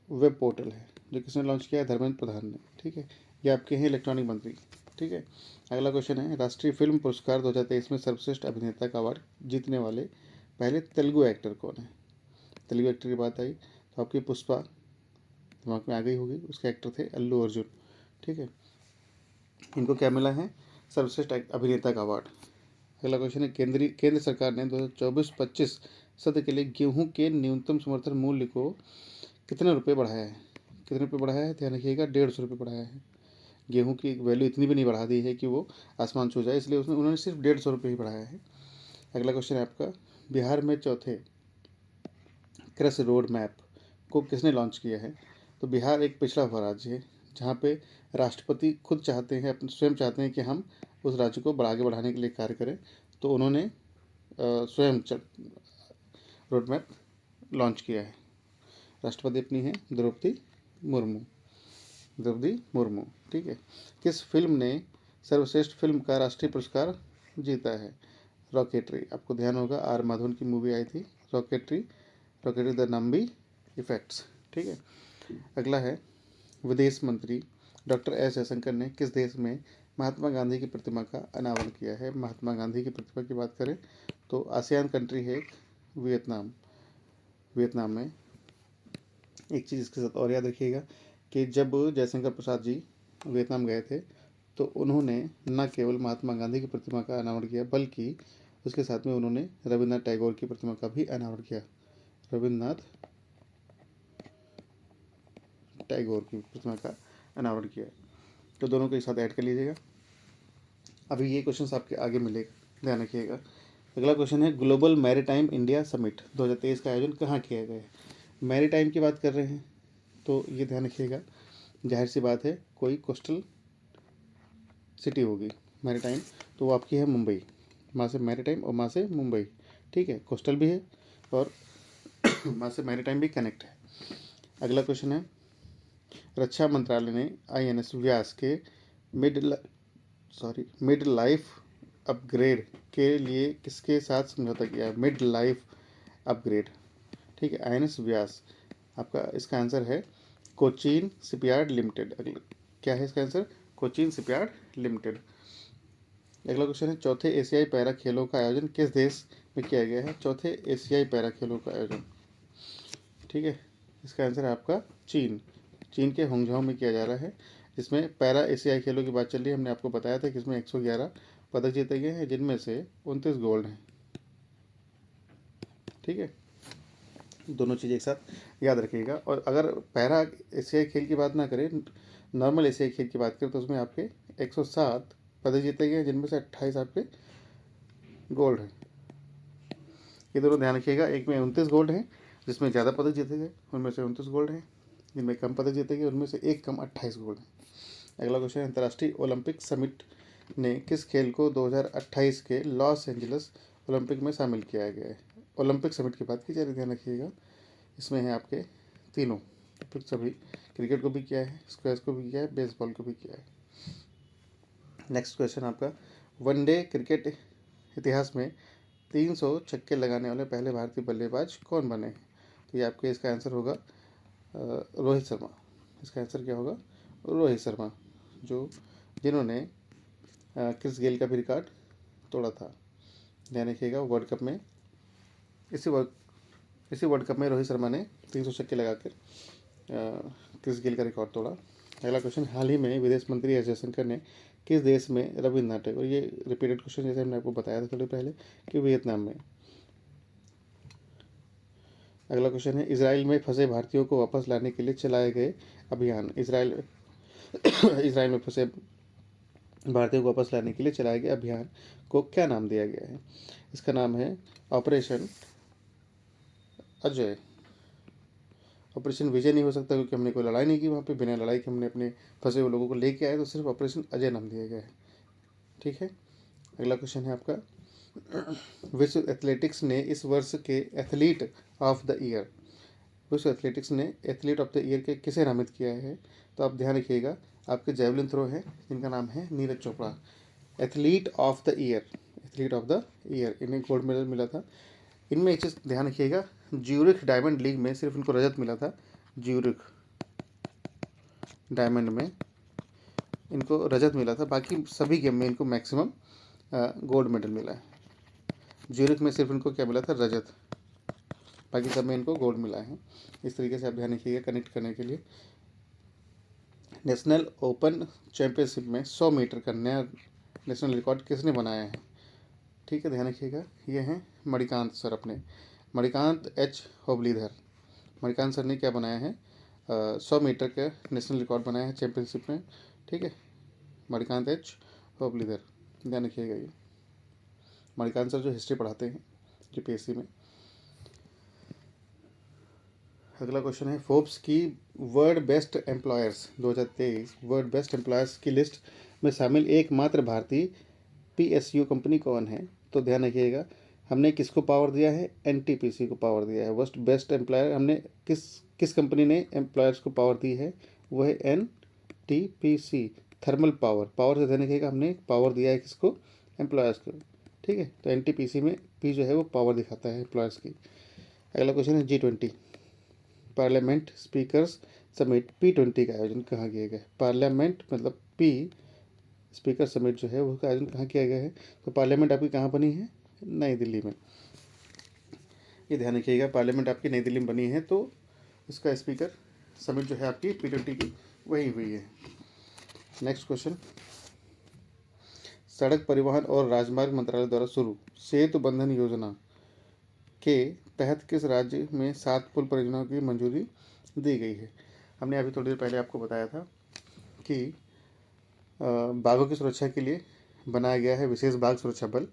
वेब पोर्टल है जो किसने लॉन्च किया है, धर्मेंद्र प्रधान ने, ठीक है। ये आपके हैं इलेक्ट्रॉनिक मंत्री, ठीक है। अगला क्वेश्चन है राष्ट्रीय फिल्म पुरस्कार 2023 में सर्वश्रेष्ठ अभिनेता का अवार्ड जीतने वाले पहले तेलुगु एक्टर कौन है। तेलुगु एक्टर की बात आई तो आपकी पुष्पा दिमाग में आ गई होगी, उसके एक्टर थे अल्लू अर्जुन, ठीक है। इनको क्या मिला है, सर्वश्रेष्ठ अभिनेता का अवार्ड। अगला क्वेश्चन है केंद्र सरकार ने 2024-25 सत्र के लिए गेहूं के न्यूनतम समर्थन मूल्य को कितने रुपए बढ़ाया है। ध्यान रखिएगा, 150 रुपये बढ़ाया है। गेहूं की वैल्यू इतनी भी नहीं बढ़ा दी है कि वो आसमान छू जाए, इसलिए उन्होंने सिर्फ 150 रुपये ही बढ़ाया है। अगला क्वेश्चन है आपका, बिहार में चौथे कृषि रोड मैप को किसने लॉन्च किया है। तो बिहार एक पिछड़ा हुआ राज्य है, जहाँ पे राष्ट्रपति खुद चाहते हैं, अपने स्वयं चाहते हैं कि हम उस राज्य को आगे बढ़ाने के लिए कार्य करें, तो उन्होंने स्वयं रोड मैप लॉन्च किया है। राष्ट्रपति अपनी है द्रौपदी मुर्मू, ठीक है। किस फिल्म ने सर्वश्रेष्ठ फिल्म का राष्ट्रीय पुरस्कार जीता है। रॉकेटरी, आपको ध्यान होगा R माधवन की मूवी आई थी रॉकेटरी द नंबी इफेक्ट्स, ठीक है। अगला है विदेश मंत्री डॉक्टर S जयशंकर ने किस देश में महात्मा गांधी की प्रतिमा का अनावरण किया है। महात्मा गांधी की प्रतिमा की बात करें तो आसियान कंट्री है वियतनाम में। एक चीज़ इसके साथ और याद रखिएगा कि जब जयशंकर प्रसाद जी वियतनाम गए थे तो उन्होंने न केवल महात्मा गांधी की प्रतिमा का अनावरण किया, बल्कि उसके साथ में उन्होंने रविन्द्रनाथ टैगोर की प्रतिमा का भी अनावरण किया। रविन्द्रनाथ टैगोर की प्रतिमा का अनावरण किया है। तो दोनों को एक साथ ऐड कर लीजिएगा। अभी ये क्वेश्चन आपके आगे मिलेगा, ध्यान रखिएगा। अगला क्वेश्चन है, ग्लोबल मैरीटाइम इंडिया समिट 2023 का आयोजन कहाँ किया गया है? मैरीटाइम की बात कर रहे हैं तो ये ध्यान रखिएगा, जाहिर सी बात है कोई कोस्टल सिटी होगी मैरीटाइम, तो वो आपकी है मुंबई। वहाँ से मैरीटाइम और वहाँ से मुंबई, ठीक है, कोस्टल भी है और वहाँ से मैरीटाइम भी कनेक्ट है। अगला क्वेश्चन है, रक्षा मंत्रालय ने INS व्यास के मिड लाइफ अपग्रेड के लिए किसके साथ समझौता किया है? मिड लाइफ अपग्रेड, ठीक है, INS व्यास। आपका इसका आंसर है कोचीन शिपयार्ड लिमिटेड। क्या है इसका आंसर? Cochin shipyard limited. अगला क्वेश्चन है, चौथे एशियाई पैरा खेलों का आयोजन किस देश में किया गया है? चौथे एशियाई पैरा खेलों का आयोजन, ठीक है, इसका आंसर है आपका चीन। चीन के होंगझाओ में किया जा रहा है, जिसमें पैरा एशियाई खेलों की बात चल रही है। हमने आपको बताया था कि इसमें 111 पदक जीते गए हैं, जिनमें से 29 गोल्ड हैं, ठीक है। दोनों चीज़ एक साथ याद रखिएगा। और अगर पैरा एशियाई खेल की बात ना करें, नॉर्मल एशियाई खेल की बात करें, तो उसमें आपके 107 पदक जीते गए हैं, जिनमें से 28 आपके गोल्ड हैं। ये दोनों ध्यान रखिएगा, एक में 29 गोल्ड हैं जिसमें ज़्यादा पदक जीते गए, उनमें से 29 गोल्ड हैं, जिनमें कम पदक जीते गए उनमें से एक कम 28 गोल्ड हैं। अगला क्वेश्चन है, अंतर्राष्ट्रीय ओलंपिक समिट ने किस खेल को 2028 के लॉस एंजलिस ओलंपिक में शामिल किया गया है? ओलंपिक समिट की बात की जा रही है, ध्यान रखिएगा। इसमें है आपके तीनों, सभी, क्रिकेट को भी किया है, स्क्वैश को भी किया है, बेसबॉल को भी किया है। नेक्स्ट क्वेश्चन आपका, वनडे क्रिकेट इतिहास में 300 छक्के लगाने वाले पहले भारतीय बल्लेबाज कौन बने हैं? तो ये आपके इसका आंसर होगा रोहित शर्मा। इसका आंसर क्या होगा? रोहित शर्मा, जिन्होंने क्रिस गेल का भी रिकॉर्ड तोड़ा था। ध्यान रखिएगा, वर्ल्ड कप में इसी वर्ल्ड कप में रोहित शर्मा ने 300 छक्के लगाकर क्रिस गेल का रिकॉर्ड तोड़ा। अगला क्वेश्चन, हाल ही में विदेश मंत्री एस जयशंकर ने किस देश में रविन्द्रनाथ टैगोर, ये रिपीटेड क्वेश्चन जैसे हमने आपको बताया था थोड़ी पहले कि वियतनाम में। अगला क्वेश्चन है, इजराइल में फंसे भारतीयों को वापस लाने के लिए चलाए गए अभियान, इजराइल में फंसे भारतीयों को वापस लाने के लिए चलाए गए अभियान को क्या नाम दिया गया है? इसका नाम है ऑपरेशन अजय। ऑपरेशन विजय नहीं हो सकता क्योंकि हमने कोई लड़ाई नहीं की वहाँ पे, बिना लड़ाई के हमने अपने फंसे हुए लोगों को लेके आए, तो सिर्फ ऑपरेशन अजय नाम दिया गया है, ठीक है। अगला क्वेश्चन है आपका, विश्व एथलेटिक्स ने इस वर्ष के एथलीट ऑफ द ईयर, विश्व एथलेटिक्स ने एथलीट ऑफ द ईयर के किसे नामित किया है? तो आप ध्यान रखिएगा, आपके जेवलिन थ्रो है जिनका नाम है Neeraj Chopra. Athlete of the year, इन्हें गोल्ड मेडल मिला था। इनमें एक चीज़ ध्यान रखिएगा, ज्यूरिख डायमंड लीग में सिर्फ इनको रजत मिला था। ज्यूरिख डायमंड में इनको रजत मिला था, बाकी सभी गेम में इनको मैक्सिमम गोल्ड मेडल मिला है। ज्यूरिख में सिर्फ इनको क्या मिला था? रजत, बाकी सब में इनको गोल्ड मिला है। इस तरीके से आप ध्यान रखिएगा कनेक्ट करने के लिए। नेशनल ओपन चैंपियनशिप में 100 मीटर का नया नेशनल रिकॉर्ड किसने बनाया है? ठीक है, ध्यान रखिएगा, ये हैं मणिकांत सर, अपने मणिकांत एच होबलीधर। मणिकांत सर ने क्या बनाया है? 100 मीटर का नेशनल रिकॉर्ड बनाया है चैंपियनशिप में, ठीक है, मणिकांत एच होबलीधर, ध्यान रखिएगा। ये मणिकांत सर जो हिस्ट्री पढ़ाते हैं GPSC में। अगला क्वेश्चन है, फोर्ब्स की world best employers 2023 world best employers की लिस्ट में शामिल एकमात्र भारतीय PSU कंपनी कौन है? तो ध्यान रखिएगा, हमने किसको पावर दिया है? NTPC को पावर दिया है। बेस्ट एम्प्लॉयर हमने किस कंपनी ने एम्प्लॉयर्स को पावर दी है? वो है NTPC, थर्मल पावर से ध्यान रखिएगा, हमने पावर दिया है किसको? एम्प्लॉयर्स को, ठीक है। तो NTPC में P जो है वो पावर दिखाता है एम्प्लॉयर्स की। अगला क्वेश्चन है, G20 parliament speakers summit P20 का आयोजन कहाँ किया गया है? पार्लियामेंट मतलब P, स्पीकर समिट जो है उसका आयोजन कहाँ किया गया है? तो पार्लियामेंट आपकी कहाँ बनी है? नई दिल्ली में। ये ध्यान रखिएगा, पार्लियामेंट आपकी नई दिल्ली में बनी है, तो इसका स्पीकर समिट जो है आपकी P20 की वही हुई है। नेक्स्ट क्वेश्चन, सड़क परिवहन और राजमार्ग मंत्रालय द्वारा शुरू सेतु बंधन योजना के तहत किस राज्य में 7 पुल परियोजनाओं की मंजूरी दी गई है? हमने अभी थोड़ी देर पहले आपको बताया था कि बाघों की सुरक्षा के लिए बनाया गया है विशेष बाघ सुरक्षा बल,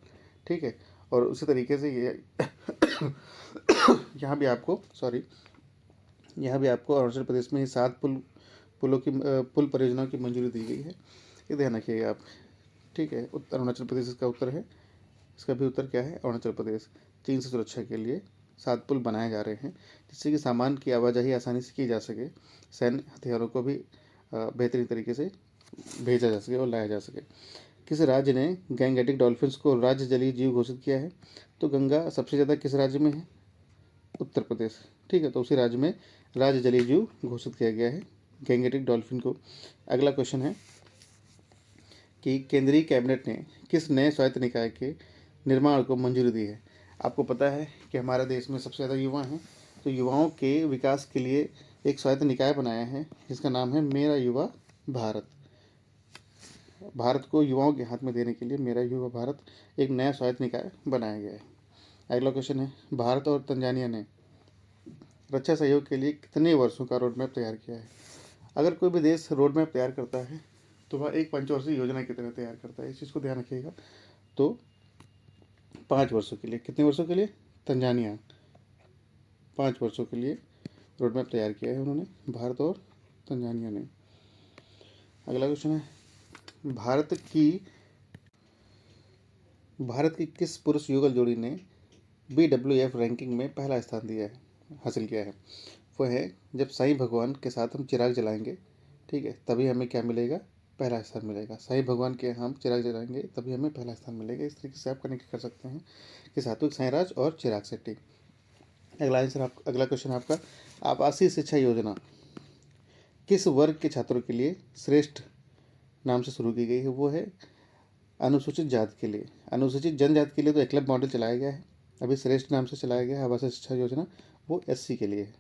ठीक है। और उसी तरीके से ये यहाँ भी आपको अरुणाचल प्रदेश में ही 7 पुल परियोजनाओं की मंजूरी दी गई है। ये ध्यान रखिएगा आप, ठीक है। अरुणाचल प्रदेश इसका उत्तर है। इसका भी उत्तर क्या है? अरुणाचल प्रदेश। चीन से सुरक्षा के लिए 7 पुल बनाए जा रहे हैं जिससे कि सामान की आवाजाही आसानी से की जा सके, सैन्य हथियारों को भी बेहतरीन तरीके से भेजा जा सके और लाया जा सके। किस राज्य ने गैंगेटिक डॉल्फिन्स को राज्य जलीय जीव घोषित किया है? तो गंगा सबसे ज़्यादा किस राज्य में है? उत्तर प्रदेश, ठीक है। तो उसी राज्य में राज्य जलीय जीव घोषित किया गया है गैंगेटिक डॉल्फिन को। अगला क्वेश्चन है कि केंद्रीय कैबिनेट ने किस नए स्वायत्त निकाय के निर्माण को मंजूरी दी है? आपको पता है कि हमारे देश में सबसे ज़्यादा युवा हैं, तो युवाओं के विकास के लिए एक स्वायत्त निकाय बनाया है जिसका नाम है मेरा युवा भारत। भारत को युवाओं के हाथ में देने के लिए मेरा युवा भारत एक नया स्वायत्त निकाय बनाया गया है। अगला क्वेश्चन है, भारत और तंजानिया ने रक्षा सहयोग के लिए कितने वर्षों का रोड मैप तैयार किया है? अगर कोई भी देश रोड मैप तैयार करता है तो वह एक पंचवर्षीय योजना की तरह तैयार करता है। इस चीज़ को ध्यान रखिएगा। तो 5 वर्षों के लिए, कितने वर्षों के लिए? तंजानिया 5 वर्षों के लिए रोड मैप तैयार किया है उन्होंने, भारत और तंजानिया ने। अगला क्वेश्चन है, भारत की किस पुरुष युगल जोड़ी ने BWF रैंकिंग में पहला स्थान हासिल किया है? वो है, जब साईं भगवान के साथ हम चिराग जलाएंगे, ठीक है, तभी हमें क्या मिलेगा? पहला स्थान मिलेगा। साईं भगवान के हम चिराग जलाएंगे तभी हमें पहला स्थान मिलेगा। इस तरीके से आप कनेक्ट कर सकते हैं कि सात्विक साईंराज और चिराग शेट्टी। अगला क्वेश्चन आपका, आवासीय शिक्षा योजना किस वर्ग के छात्रों के लिए श्रेष्ठ नाम से शुरू की गई है? वो है अनुसूचित जाति के लिए। अनुसूचित जनजाति के लिए तो एकलव्य मॉडल चलाया गया है, अभी श्रेष्ठ नाम से चलाया गया है आवासीय शिक्षा योजना, वो SC के लिए है।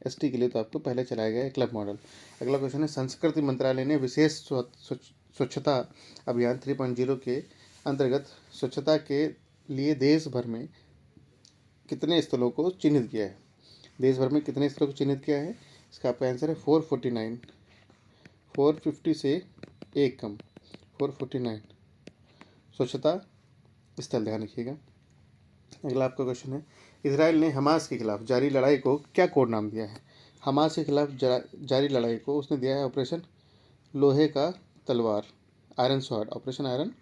ST के लिए तो आपको पहले चलाया गया है क्लब मॉडल। अगला क्वेश्चन है, संस्कृति मंत्रालय ने विशेष स्वच्छता अभियान 3.0 के अंतर्गत स्वच्छता के लिए देश भर में कितने स्थलों को चिन्हित किया है? देश भर में कितने स्थलों को चिन्हित किया है? इसका आपका आंसर है 449। 450 से एक कम, 449 स्वच्छता स्थल, ध्यान रखिएगा। अगला आपका क्वेश्चन है, इजराइल ने हमास के खिलाफ जारी लड़ाई को क्या कोड नाम दिया है? हमास के खिलाफ जारी लड़ाई को उसने दिया है ऑपरेशन लोहे का तलवार, iron shard, operation iron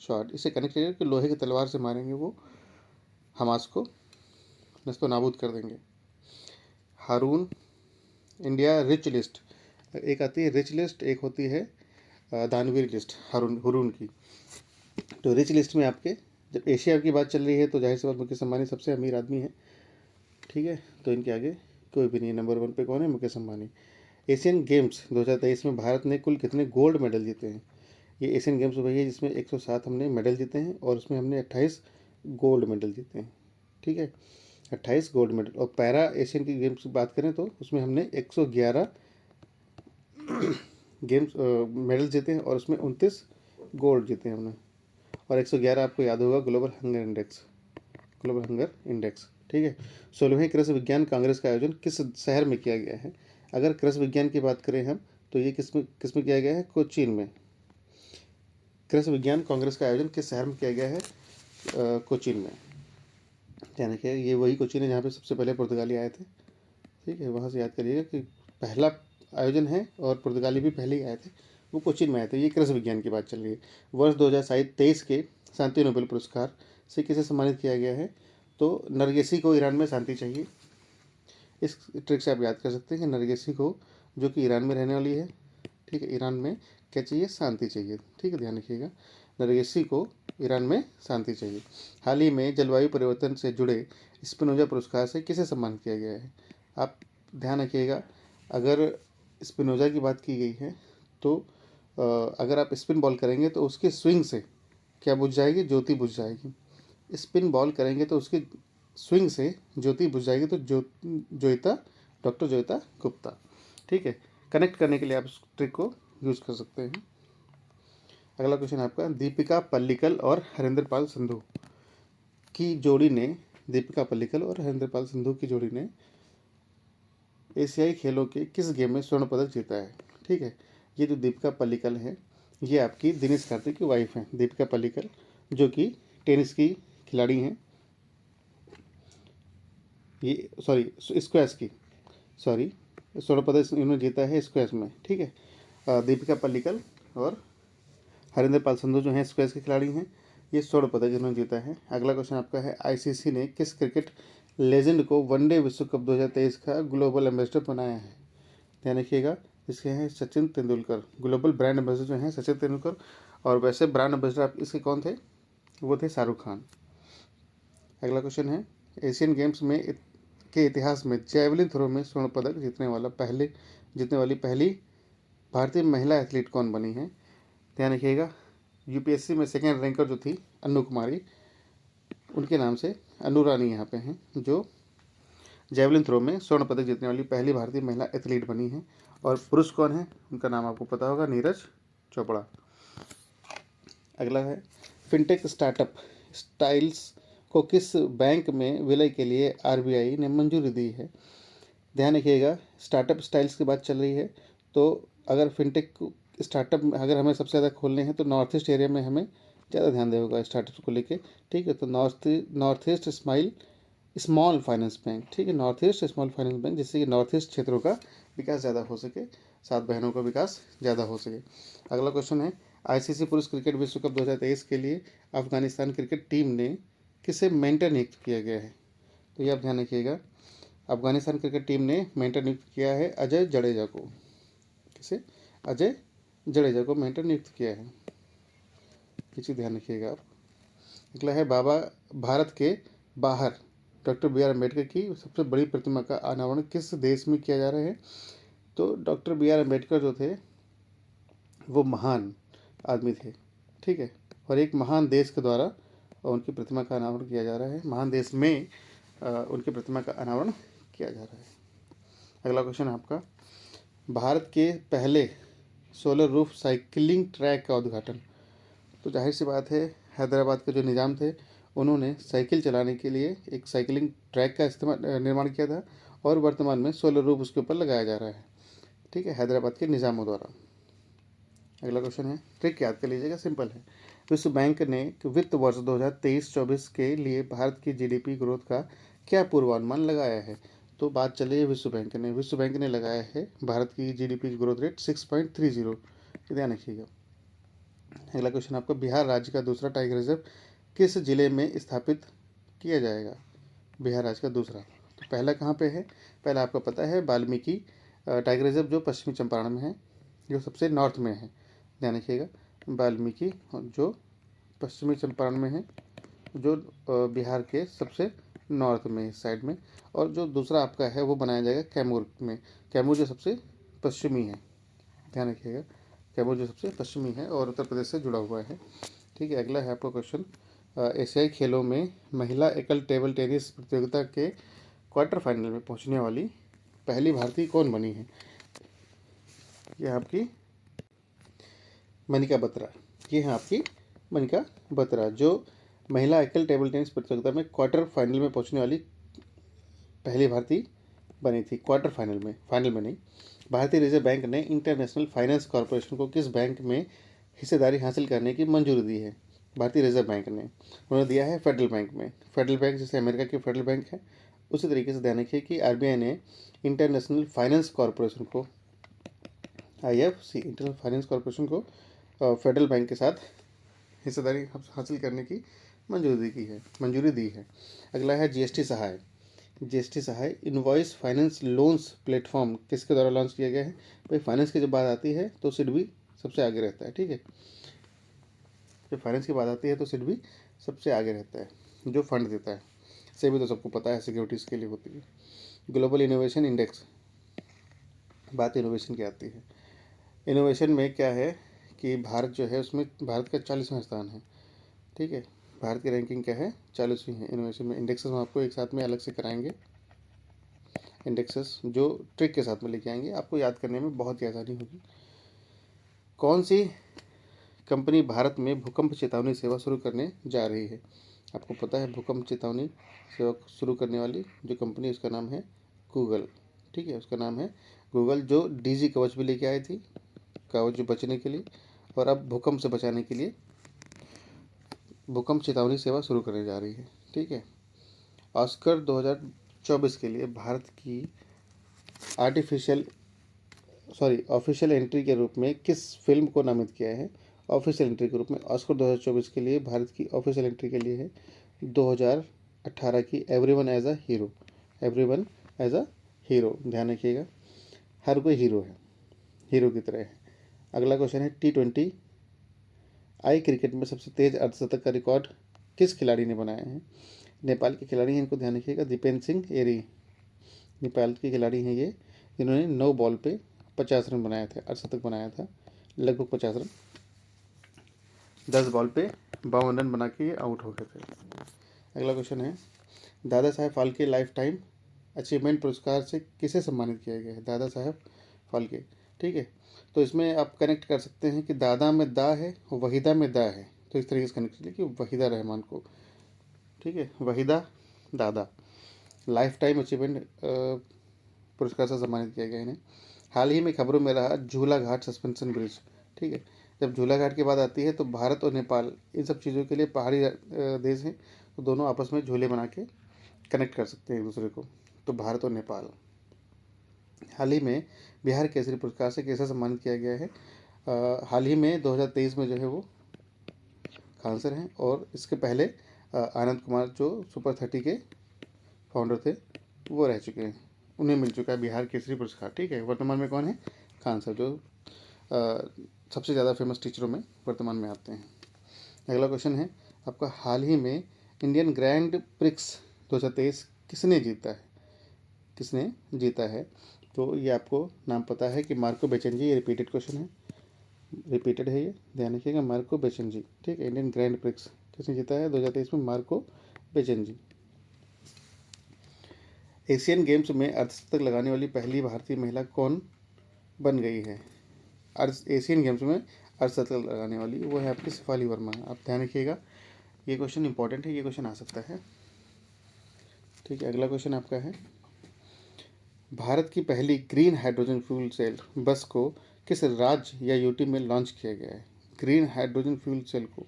shard. इसे कनेक्ट करिए कि लोहे की तलवार से मारेंगे वो हमास को, नस्तो नाबूद कर देंगे। हारून इंडिया रिच लिस्ट, एक आती है रिच लिस्ट, एक होती है दानवीर लिस्ट हारून की। तो रिच लिस्ट में आपके जब एशिया की बात चल रही है तो जाहिर सी बात मुकेश अंबानी सबसे अमीर आदमी है, ठीक है। तो इनके आगे कोई भी नहीं। नंबर 1 पे कौन है? मुकेश अंबानी। एशियन गेम्स 2023 में भारत ने कुल कितने गोल्ड मेडल जीते हैं? ये एशियन गेम्स वही है जिसमें 107 हमने मेडल जीते हैं और उसमें हमने 28 गोल्ड मेडल जीते हैं, ठीक है, 28 गोल्ड मेडल। और पैरा एशियन की गेम्स की बात करें तो उसमें हमने 111 गेम्स मेडल जीते हैं और उसमें 29 गोल्ड जीते हैं हमने। और 111 आपको याद होगा ग्लोबल हंगर इंडेक्स, ठीक है। 16वीं कृषि विज्ञान कांग्रेस का आयोजन किस शहर में किया गया है? अगर कृषि विज्ञान की बात करें हम तो ये किस में किया गया है? कोचीन में। कृषि विज्ञान कांग्रेस का आयोजन किस शहर में किया गया है? कोचीन में। ध्यान रखिए, ये वही कोचीन है जहाँ पे सबसे पहले पुर्तगाली आए थे, ठीक है। वहाँ से याद करिएगा कि पहला आयोजन है और पुर्तगाली भी पहले ही आए थे, वो कोचीन में आए थे। ये कृषि विज्ञान की बात चल रही है। वर्ष 2023 के शांति नोबेल पुरस्कार से किसे सम्मानित किया गया है? तो नरगिसी को। ईरान में शांति चाहिए, इस ट्रिक से आप याद कर सकते हैं कि नरगिसी को, जो कि ईरान में रहने वाली है, ठीक है। ईरान में क्या चाहिए? शांति चाहिए, ठीक है, ध्यान रखिएगा। नरगिसी को ईरान में शांति चाहिए। हाल ही में जलवायु परिवर्तन से जुड़े स्पिनोजा पुरस्कार से किसे सम्मानित किया गया है? आप ध्यान रखिएगा, अगर स्पिनोजा की बात की गई है तो अगर आप स्पिन बॉल करेंगे तो उसके स्विंग से क्या बुझ जाएगी? ज्योति बुझ जाएगी। स्पिन बॉल करेंगे तो उसके स्विंग से ज्योति बुझ जाएगी। तो डॉक्टर जोयिता गुप्ता, ठीक है। कनेक्ट करने के लिए आप इस ट्रिक को यूज़ कर सकते हैं। अगला क्वेश्चन आपका, दीपिका पल्लिकल और हरिंदर पाल संधू की जोड़ी ने एशियाई खेलों के किस गेम में स्वर्ण पदक जीता है? ठीक है, ये जो दीपिका पल्लिकल है, ये आपकी दिनेश कार्तिक की वाइफ हैं, दीपिका पल्लिकल, जो कि टेनिस की खिलाड़ी हैं। ये स्क्वैश की, सॉरी, स्वर्ण पदक इन्होंने जीता है स्क्वैश में। ठीक है, दीपिका पल्लिकल और हरिंदर पाल संधू जो हैं स्क्वैश के खिलाड़ी हैं, ये स्वर्ण पदक इन्होंने जीता है। अगला क्वेश्चन आपका है, आईसीसी ने किस क्रिकेट लेजेंड को वनडे विश्व कप 2023 का ग्लोबल एम्बेसडर बनाया है? ध्यान रखिएगा, इसके हैं Sachin Tendulkar. Global brand ambassador जो हैं सचिन तेंदुलकर, और वैसे ब्रांड एम्बेसडर आप इसके कौन थे? वो थे शाहरुख खान। अगला क्वेश्चन है, एशियन गेम्स में के इतिहास में जैवलिन थ्रो में स्वर्ण पदक जीतने वाली पहली भारतीय महिला एथलीट कौन बनी है? ध्यान रखिएगा, यूपीएससी में सेकेंड रैंकर जो थी अनु कुमारी, उनके नाम से अनु रानी यहाँ पे हैं, जो जैवलिन थ्रो में स्वर्ण पदक जीतने वाली पहली भारतीय महिला एथलीट बनी है। और पुरुष कौन है, उनका नाम आपको पता होगा, नीरज चोपड़ा। अगला है, फिनटेक स्टार्टअप स्टाइल्स को किस बैंक में विलय के लिए आरबीआई ने मंजूरी दी है? ध्यान रखिएगा, स्टार्टअप स्टाइल्स की बात चल रही है, तो अगर फिनटेक स्टार्टअप अगर हमें सबसे ज़्यादा खोलने हैं तो नॉर्थ ईस्ट एरिया में हमें ज़्यादा ध्यान देगा होगा स्टार्टअप को लेके। ठीक है, तो north east small finance bank, ठीक है, north east small finance bank, जिससे कि नॉर्थ ईस्ट क्षेत्रों का विकास ज़्यादा हो सके, 7 बहनों का विकास ज़्यादा हो सके। अगला क्वेश्चन है, आईसीसी पुरुष क्रिकेट विश्व कप 2023 के लिए अफगानिस्तान क्रिकेट टीम ने किसे मेंटर नियुक्त किया गया है? तो ये आप ध्यान रखिएगा, अफगानिस्तान क्रिकेट टीम ने मेंटर नियुक्त किया है अजय जडेजा को। किसे? अजय जडेजा को मेंटर नियुक्त किया है, ये चीज़ ध्यान रखिएगा आप। अगला है, भारत के बाहर डॉक्टर बी आर अम्बेडकर की सबसे बड़ी प्रतिमा का अनावरण किस देश में किया जा रहा है? तो डॉक्टर बी आर अम्बेडकर जो थे वो महान आदमी थे, ठीक है, और एक महान देश के द्वारा उनकी प्रतिमा का अनावरण किया जा रहा है, महान देश में उनकी प्रतिमा का अनावरण किया जा रहा है। अगला क्वेश्चन आपका, भारत के पहले सोलर रूफ साइकिलिंग ट्रैक का उद्घाटन, तो जाहिर सी बात है, हैदराबाद के जो निज़ाम थे उन्होंने साइकिल चलाने के लिए एक साइकिलिंग ट्रैक का निर्माण किया था, और वर्तमान में सोलर रूफ उसके ऊपर लगाया जा रहा है। ठीक है, हैदराबाद के निज़ामों द्वारा। अगला क्वेश्चन है, ट्रिक याद कर लीजिएगा, सिंपल है। विश्व बैंक ने वित्त वर्ष 2023-24 के लिए भारत की जीडीपी ग्रोथ का क्या पूर्वानुमान लगाया है? तो बात चली है विश्व बैंक ने लगाया है भारत की जीडीपी ग्रोथ रेट 6.30, ध्यान रखिएगा। अगला क्वेश्चन आपका, बिहार राज्य का दूसरा टाइगर रिजर्व किस जिले में स्थापित किया जाएगा? बिहार राज्य का दूसरा, तो पहला कहाँ पे है? पहला आपको पता है वाल्मीकि टाइगर रिजर्व जो पश्चिमी चंपारण में है, जो सबसे नॉर्थ में है, ध्यान रखिएगा, वाल्मीकि जो पश्चिमी चंपारण में है, जो बिहार के सबसे नॉर्थ में इस साइड में। और जो दूसरा आपका है वो बनाया जाएगा कैमूर में, कैमूर जो सबसे पश्चिमी है, ध्यान रखिएगा, कैमूर जो सबसे पश्चिमी है और उत्तर प्रदेश से जुड़ा हुआ है। ठीक है, अगला है आपका क्वेश्चन, एशियाई खेलों में महिला एकल टेबल टेनिस प्रतियोगिता के क्वार्टर फाइनल में पहुंचने वाली पहली भारतीय कौन बनी है? यह आपकी मनिका बत्रा, ये है आपकी मनिका बत्रा, जो महिला एकल टेबल टेनिस प्रतियोगिता में क्वार्टर फाइनल में पहुंचने वाली पहली भारतीय बनी थी। क्वार्टर फाइनल में नहीं। भारतीय रिजर्व बैंक ने इंटरनेशनल फाइनेंस कॉरपोरेशन को किस बैंक में हिस्सेदारी हासिल करने की मंजूरी दी है? भारतीय रिजर्व बैंक ने, उन्होंने दिया है फेडरल बैंक में। फेडरल बैंक जैसे अमेरिका की फेडरल बैंक है, उसी तरीके से ध्यान रखिए कि आरबीआई ने इंटरनेशनल फाइनेंस कॉरपोरेशन को, आईएफसी, इंटरनेशनल फाइनेंस कॉरपोरेशन को फेडरल बैंक के साथ हिस्सेदारी हासिल करने की मंजूरी दी है। अगला है जीएसटी सहाय इनवॉइस फाइनेंस लोन्स प्लेटफॉर्म किसके द्वारा लॉन्च किया गया है? भाई फाइनेंस की जब बात आती है तो सिडबी सबसे आगे रहता है, ठीक है, जब फाइनेंस की बात आती है तो सिडबी सबसे आगे रहता है, जो फंड देता है। सेबी तो सबको पता है सिक्योरिटीज़ के लिए होती है। ग्लोबल इनोवेशन इंडेक्स, बात इनोवेशन की आती है, इनोवेशन में क्या है कि भारत जो है उसमें भारत का 40वां स्थान है, ठीक है, भारत की रैंकिंग क्या है? 40वीं है इनोवेशन में। इंडेक्सेस हम आपको एक साथ में अलग से कराएंगे, इंडेक्सेस जो ट्रिक के साथ में लेके आएंगे, आपको याद करने में बहुत ही आसानी होगी। कौन सी कंपनी भारत में भूकंप चेतावनी सेवा शुरू करने जा रही है? आपको पता है भूकंप चेतावनी सेवा शुरू करने वाली जो कंपनी, उसका नाम है गूगल, ठीक है, उसका नाम है गूगल, जो डीजी कवच भी लेके आई थी, कवच बचने के लिए, और अब भूकंप से बचाने के लिए भूकंप चेतावनी सेवा शुरू करने जा रही है। ठीक है, ऑस्कर 2024 के लिए भारत की ऑफिशियल एंट्री के रूप में किस फिल्म को नामित किया है? ऑफिशियल एंट्री के रूप में ऑस्कर 2024 के लिए भारत की ऑफिशियल एंट्री के लिए है 2018 की everyone as a hero. Everyone as a hero, ध्यान रखिएगा, हर कोई हीरो है, हीरो की तरह है। अगला क्वेश्चन है T20 आई क्रिकेट में सबसे तेज अर्धशतक का रिकॉर्ड किस खिलाड़ी ने बनाया है? नेपाल के खिलाड़ी हैं, इनको ध्यान रखिएगा, दीपेंद्र सिंह एरी, नेपाल के खिलाड़ी हैं ये, जिन्होंने 9 बॉल पे 50 रन बनाए थे, अर्धशतक बनाया था, लगभग 50 रन, 10 बॉल पे 52 रन बना के ये आउट हो गए थे। अगला क्वेश्चन है Dada Saheb Phalke life time achievement पुरस्कार से किसे सम्मानित किया गया है? दादा साहेब फाल्के, ठीक है, तो इसमें आप कनेक्ट कर सकते हैं कि दादा में दा है, वहीदा में दा है, तो इस तरीके से कनेक्ट कीजिए कि वहीदा रहमान को, ठीक है, वहीदा दादा लाइफ टाइम अचीवमेंट पुरस्कार से सम्मानित किया गया इन्हें। हाल ही में खबरों में रहा झूला घाट सस्पेंशन ब्रिज, ठीक है, जब झूला घाट की बात आती है तो भारत और नेपाल इन सब चीज़ों के लिए पहाड़ी देश हैं, तो दोनों आपस में झूले बना के कनेक्ट कर सकते हैं एक दूसरे को, तो भारत और नेपाल। हाल ही में बिहार केसरी पुरस्कार से कैसे सम्मानित किया गया है? हाल ही में 2023 में जो है वो खान सर हैं, और इसके पहले आनंद कुमार जो सुपर 30 के फाउंडर थे वो रह चुके हैं, उन्हें मिल चुका है बिहार केसरी पुरस्कार। ठीक है, वर्तमान में कौन है? खान सर, जो सबसे ज़्यादा फेमस टीचरों में वर्तमान में आते हैं। अगला क्वेश्चन है आपका, हाल ही में इंडियन ग्रैंड प्रिक्स 2023 किसने जीता है? किसने जीता है? तो ये आपको नाम पता है कि मार्को बेचेनजी, ये रिपीटेड क्वेश्चन है, रिपीटेड है ये, ध्यान रखिएगा, मार्को बेचेनजी। ठीक है, इंडियन ग्रैंड प्रिक्स किसने जीता है 2023 में? मार्को बेचेनजी। एशियन गेम्स में अर्धशतक लगाने वाली पहली भारतीय महिला कौन बन गई है? एशियन गेम्स में अर्धशतक लगाने वाली वो है आपकी शेफाली वर्मा। आप ध्यान रखिएगा, ये क्वेश्चन इंपॉर्टेंट है, ये क्वेश्चन आ सकता है। ठीक है, अगला क्वेश्चन आपका है, भारत की पहली ग्रीन हाइड्रोजन फ्यूल सेल बस को किस राज्य या यूटी में लॉन्च किया गया है? ग्रीन हाइड्रोजन फ्यूल सेल को,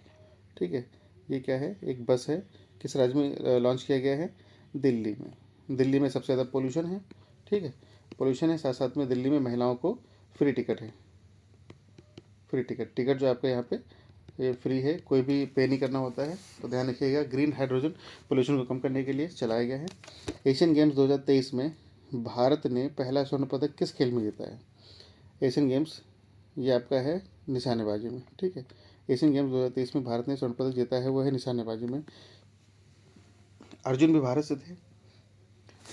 ठीक है, ये क्या है? एक बस है, किस राज्य में लॉन्च किया गया है? दिल्ली में। दिल्ली में सबसे ज़्यादा पोल्यूशन है, ठीक है, पोल्यूशन है, साथ साथ में दिल्ली में महिलाओं को फ्री टिकट है, फ्री टिकट जो आपके यहाँ पे ये फ्री है, कोई भी पे नहीं करना होता है, तो ध्यान रखिएगा, ग्रीन हाइड्रोजन पोल्यूशन को कम करने के लिए चलाया गया है। एशियन गेम्स 2023 में भारत ने पहला स्वर्ण पदक किस खेल में जीता है? एशियन गेम्स ये आपका है निशानेबाजी में, ठीक है, एशियन गेम्स 2023 में भारत ने स्वर्ण पदक जीता है, वो है निशानेबाजी में। अर्जुन भी भारत से थे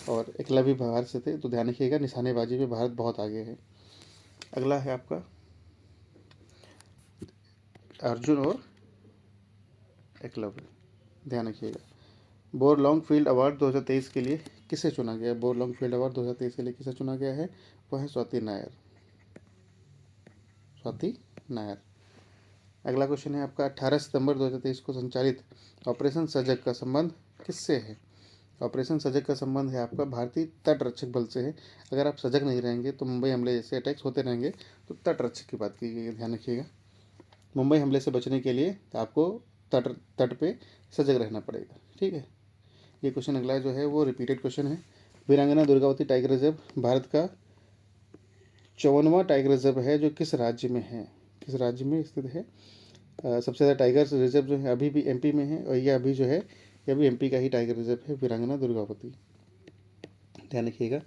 और एकलव्य भी भारत से थे, तो ध्यान रखिएगा, निशानेबाजी में भारत बहुत आगे है। अगला है आपका अर्जुन और एकलव्य, ध्यान रखिएगा। बोरलॉन्ग फील्ड अवार्ड 2023 के लिए किसे चुना गया है? बोरलॉन्ग फील्ड अवार्ड 2023 के लिए किसे चुना गया है? वह है स्वाति नायर, स्वाति नायर। अगला क्वेश्चन है आपका, 18 सितंबर 2023 को संचालित ऑपरेशन सजग का संबंध किससे है? ऑपरेशन सजग का संबंध है आपका भारतीय तट रक्षक बल से है। अगर आप सजग नहीं रहेंगे तो मुंबई हमले जैसे अटैक्स होते रहेंगे, तो तट रक्षक की बात की गई है, ध्यान रखिएगा, मुंबई हमले से बचने के लिए आपको तट पे सजग रहना पड़ेगा। ठीक है, ये क्वेश्चन अगला जो है वो रिपीटेड क्वेश्चन है। वीरांगना दुर्गावती टाइगर रिजर्व भारत का 54वां टाइगर रिजर्व है, जो किस राज्य में है? किस राज्य में स्थित है? सबसे ज़्यादा टाइगर रिजर्व जो है अभी भी एमपी में है, और ये अभी जो है ये भी एमपी का ही टाइगर रिजर्व है, वीरांगना दुर्गावती, ध्यान रखिएगा।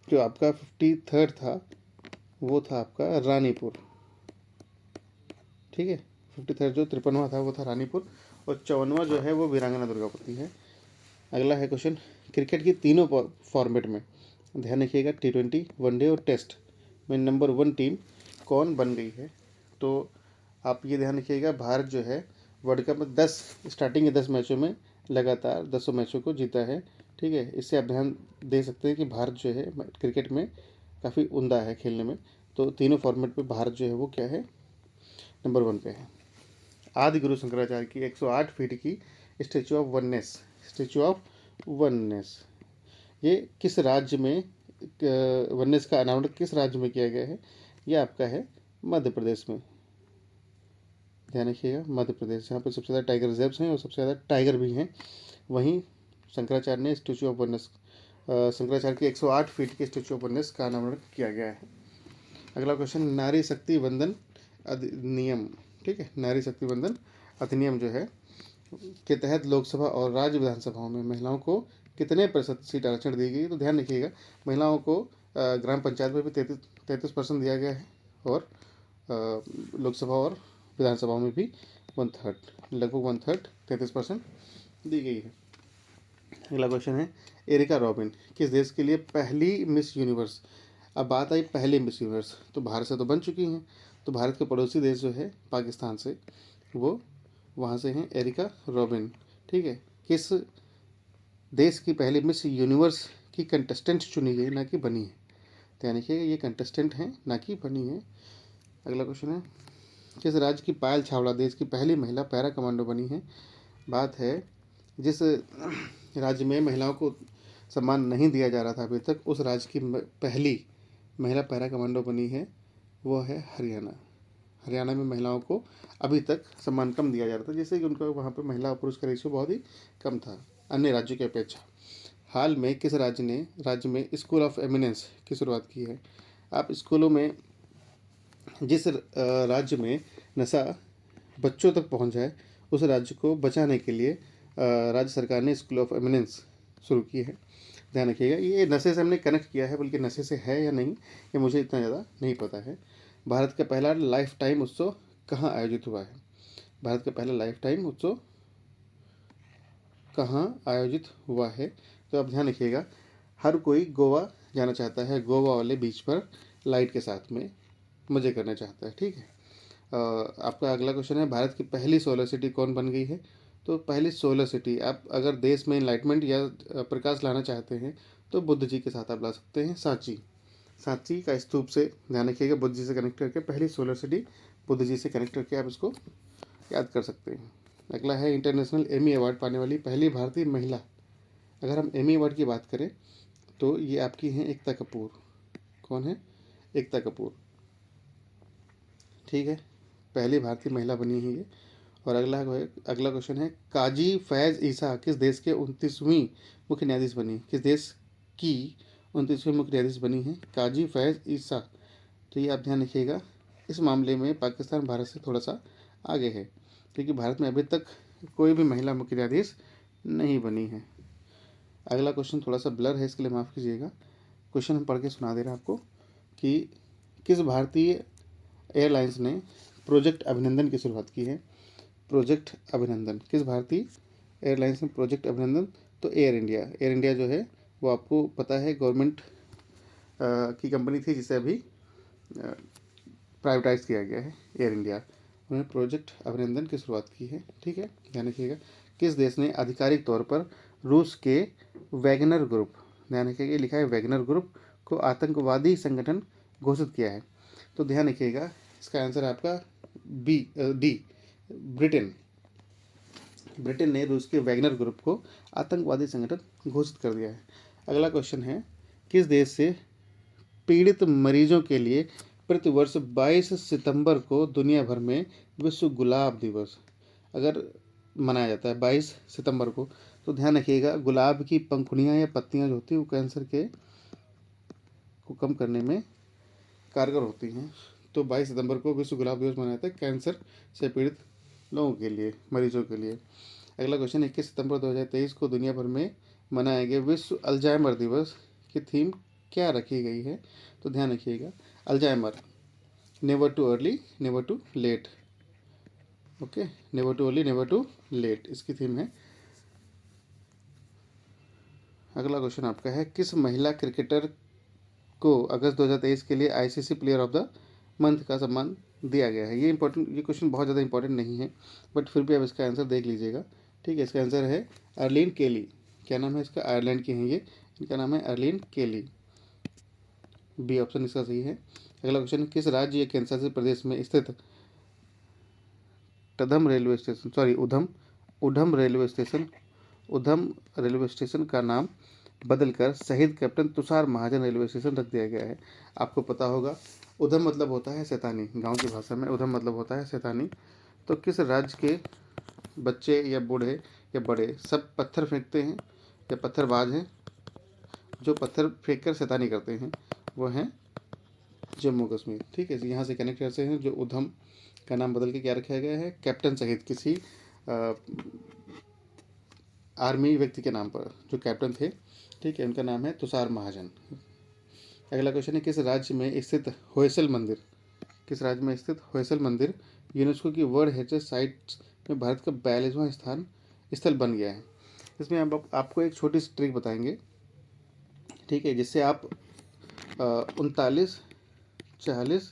जो आपका 53rd था वो था आपका रानीपुर, ठीक है, 53rd जो 53वां था वो था रानीपुर, और 54वां जो है वो वीरांगना दुर्गावती है। अगला है क्वेश्चन, क्रिकेट की तीनों फॉर्मेट में, ध्यान रखिएगा, T20, वनडे और टेस्ट में नंबर 1 टीम कौन बन गई है? तो आप ये ध्यान रखिएगा, भारत जो है वर्ल्ड कप में 10 स्टार्टिंग के 10 मैचों में लगातार 10 मैचों को जीता है। ठीक है, इससे आप ध्यान दे सकते हैं कि भारत जो है क्रिकेट में काफ़ी उम्दा है खेलने में, तो तीनों फॉर्मेट पे भारत जो है वो क्या है? नंबर 1 पे है। आदि गुरु शंकराचार्य की 108 फीट की statue of oneness, statue of oneness, ये किस राज्य में वन्य का अनावरण किस राज्य में किया गया है? ये आपका है मध्य प्रदेश में। ध्यान रखिएगा, मध्य प्रदेश, जहाँ पर सबसे ज़्यादा टाइगर रिजर्व्स हैं और सबसे ज़्यादा टाइगर भी हैं। वहीं शंकराचार्य ने स्टैचू ऑफ वननेस, शंकराचार्य के 108 फीट के स्टैचू ऑफ वननेस का अनावरण किया गया है। अगला क्वेश्चन, नारी शक्ति वंदन अधिनियम, ठीक है, नारी शक्ति वंदन अधिनियम जो है के तहत लोकसभा और राज्य विधानसभाओं में महिलाओं को कितने प्रतिशत सीट आरक्षण दी गई? तो ध्यान रखिएगा, महिलाओं को ग्राम पंचायत में भी 33% दिया गया है और लोकसभा और विधानसभाओं में भी 1/3, लगभग 1/3, 33% दी गई है। अगला क्वेश्चन है, एरिका रॉबिन किस देश के लिए पहली मिस यूनिवर्स? अब बात आई पहली मिस यूनिवर्स, तो भारत से तो बन चुकी हैं, तो भारत के पड़ोसी देश जो है पाकिस्तान से, वो वहाँ से हैं एरिका रॉबिन, ठीक है। किस देश की पहली मिस यूनिवर्स की कंटेस्टेंट चुनी गई, ना कि बनी है? तो यानी कि ये कंटेस्टेंट हैं, ना कि बनी है। अगला क्वेश्चन है, किस राज्य की पायल छावड़ा देश की पहली महिला पैरा कमांडो बनी है? बात है जिस राज्य में महिलाओं को सम्मान नहीं दिया जा रहा था अभी तक, उस राज्य की पहली महिला पैरा कमांडो बनी है, वो है हरियाणा। हरियाणा में महिलाओं को अभी तक सम्मान कम दिया जा रहा था, जिससे कि उनका वहाँ पर महिला और पुरुष का रेशियो बहुत ही कम था अन्य राज्यों की अपेक्षा। हाल में किस राज्य में स्कूल ऑफ एमिनेंस की शुरुआत की है? आप स्कूलों में जिस राज्य में नशा बच्चों तक पहुंच जाए, उस राज्य को बचाने के लिए राज्य सरकार ने स्कूल ऑफ एमिनेंस शुरू की है। ध्यान रखिएगा, ये नशे से हमने कनेक्ट किया है, बल्कि नशे से है या नहीं ये मुझे इतना ज़्यादा नहीं पता है। भारत का पहला लाइफ टाइम उत्सव कहाँ आयोजित हुआ है? भारत का पहला लाइफ टाइम उत्सव कहाँ आयोजित हुआ है? तो आप ध्यान रखिएगा, हर कोई गोवा जाना चाहता है, गोवा वाले बीच पर लाइट के साथ में मज़े करना चाहता है, ठीक है। आपका अगला क्वेश्चन है, भारत की पहली सोलर सिटी कौन बन गई है? तो पहली सोलर सिटी, आप अगर देश में इनलाइटमेंट या प्रकाश लाना चाहते हैं तो बुद्ध जी के साथ आप ला सकते हैं, सांची। सांची का स्तूप से, ध्यान रखिएगा, बुद्ध जी से कनेक्ट करके पहली सोलर सिटी बुद्ध जी से कनेक्ट करके आप इसको याद कर सकते हैं। अगला है, इंटरनेशनल एमी अवार्ड पाने वाली पहली भारतीय महिला। अगर हम एमी अवार्ड की बात करें तो ये आपकी हैं एकता कपूर। कौन है? एकता कपूर, ठीक है, पहली भारतीय महिला बनी है ये। और अगला क्वेश्चन है, काजी फैज़ ईसा किस देश के 29वीं मुख्य न्यायाधीश बनी? किस देश की 29वीं मुख्य न्यायाधीश बनी है काजी फैज़ ईसा? तो ये आप ध्यान रखिएगा, इस मामले में पाकिस्तान भारत से थोड़ा सा आगे है, क्योंकि भारत में अभी तक कोई भी महिला मुख्य न्यायाधीश नहीं बनी है। अगला क्वेश्चन थोड़ा सा ब्लर है, इसके लिए माफ़ कीजिएगा। क्वेश्चन हम पढ़ के सुना दे रहे हैं आपको कि किस भारतीय एयरलाइंस ने प्रोजेक्ट अभिनंदन की शुरुआत की है? प्रोजेक्ट अभिनंदन, किस भारतीय एयरलाइंस ने प्रोजेक्ट अभिनंदन? तो एयर इंडिया। एयर इंडिया जो है वो आपको पता है गवर्नमेंट की कंपनी थी, जिसे अभी प्राइवेटाइज किया गया है एयर इंडिया। उन्होंने प्रोजेक्ट अभिनंदन की शुरुआत की है, ठीक है, ध्यान रखिएगा। किस देश ने आधिकारिक तौर पर रूस के वैगनर ग्रुप, ध्यान रखिएगा लिखा है वैगनर ग्रुप, को आतंकवादी संगठन घोषित किया है? तो ध्यान रखिएगा, इसका आंसर आपका डी, ब्रिटेन। ब्रिटेन ने रूस के वैगनर ग्रुप को आतंकवादी संगठन घोषित कर दिया है। अगला क्वेश्चन है, किस देश से पीड़ित मरीजों के लिए प्रतिवर्ष 22 सितंबर को दुनिया भर में विश्व गुलाब दिवस अगर मनाया जाता है 22 सितंबर को? तो ध्यान रखिएगा, गुलाब की पंखुड़ियाँ या पत्तियाँ जो होती हैं वो कैंसर को कम करने में कारगर होती हैं। तो 22 सितंबर को विश्व गुलाब दिवस मनाया जाता है कैंसर से पीड़ित लोगों के लिए, मरीजों के लिए। अगला क्वेश्चन, 21 सितंबर 2023 को दुनिया भर में मनाए गए विश्व अल्जाइमर दिवस की थीम क्या रखी गई है? तो ध्यान रखिएगा, Alzheimer, never too early never too late, okay, never too early never too late इसकी थीम है। अगला क्वेश्चन आपका है, किस महिला क्रिकेटर को अगस्त 2023 के लिए ICC player of the month का सम्मान दिया गया है? ये क्वेश्चन बहुत ज़्यादा इंपॉर्टेंट नहीं है, बट फिर भी आप इसका आंसर देख लीजिएगा, ठीक है। इसका आंसर है अर्लीन केली। क्या नाम है इसका? आयरलैंड की हैं ये, इनका नाम है अर्लीन केली, बी ऑप्शन इसका सही है। अगला क्वेश्चन, किस राज्य या केंद्र शासित प्रदेश में स्थित उधम रेलवे स्टेशन का नाम बदलकर शहीद कैप्टन तुषार महाजन रेलवे स्टेशन रख दिया गया है। आपको पता होगा उधम मतलब होता है शैतानी, गांव की भाषा में उधम मतलब होता है शैतानी। तो किस राज्य के बच्चे या बूढ़े या बड़े सब पत्थर फेंकते हैं या पत्थरबाज हैं, जो पत्थर फेंक कर शैतानी करते हैं, वो हैं जम्मू कश्मीर। ठीक है, यहाँ से कनेक्ट करते हैं। जो उधम का नाम बदल के क्या रखा गया है, कैप्टन शहीद किसी आर्मी व्यक्ति के नाम पर जो कैप्टन थे। ठीक है, उनका नाम है तुषार महाजन। अगला क्वेश्चन है, किस राज्य में स्थित होयसल मंदिर, किस राज्य में स्थित होयसल मंदिर यूनेस्को की वर्ल्ड हेरिटेज साइट में भारत का 42वां स्थल बन गया है। इसमें आपको एक छोटी सी ट्रिक बताएंगे, ठीक है, जिससे आप 39, 40,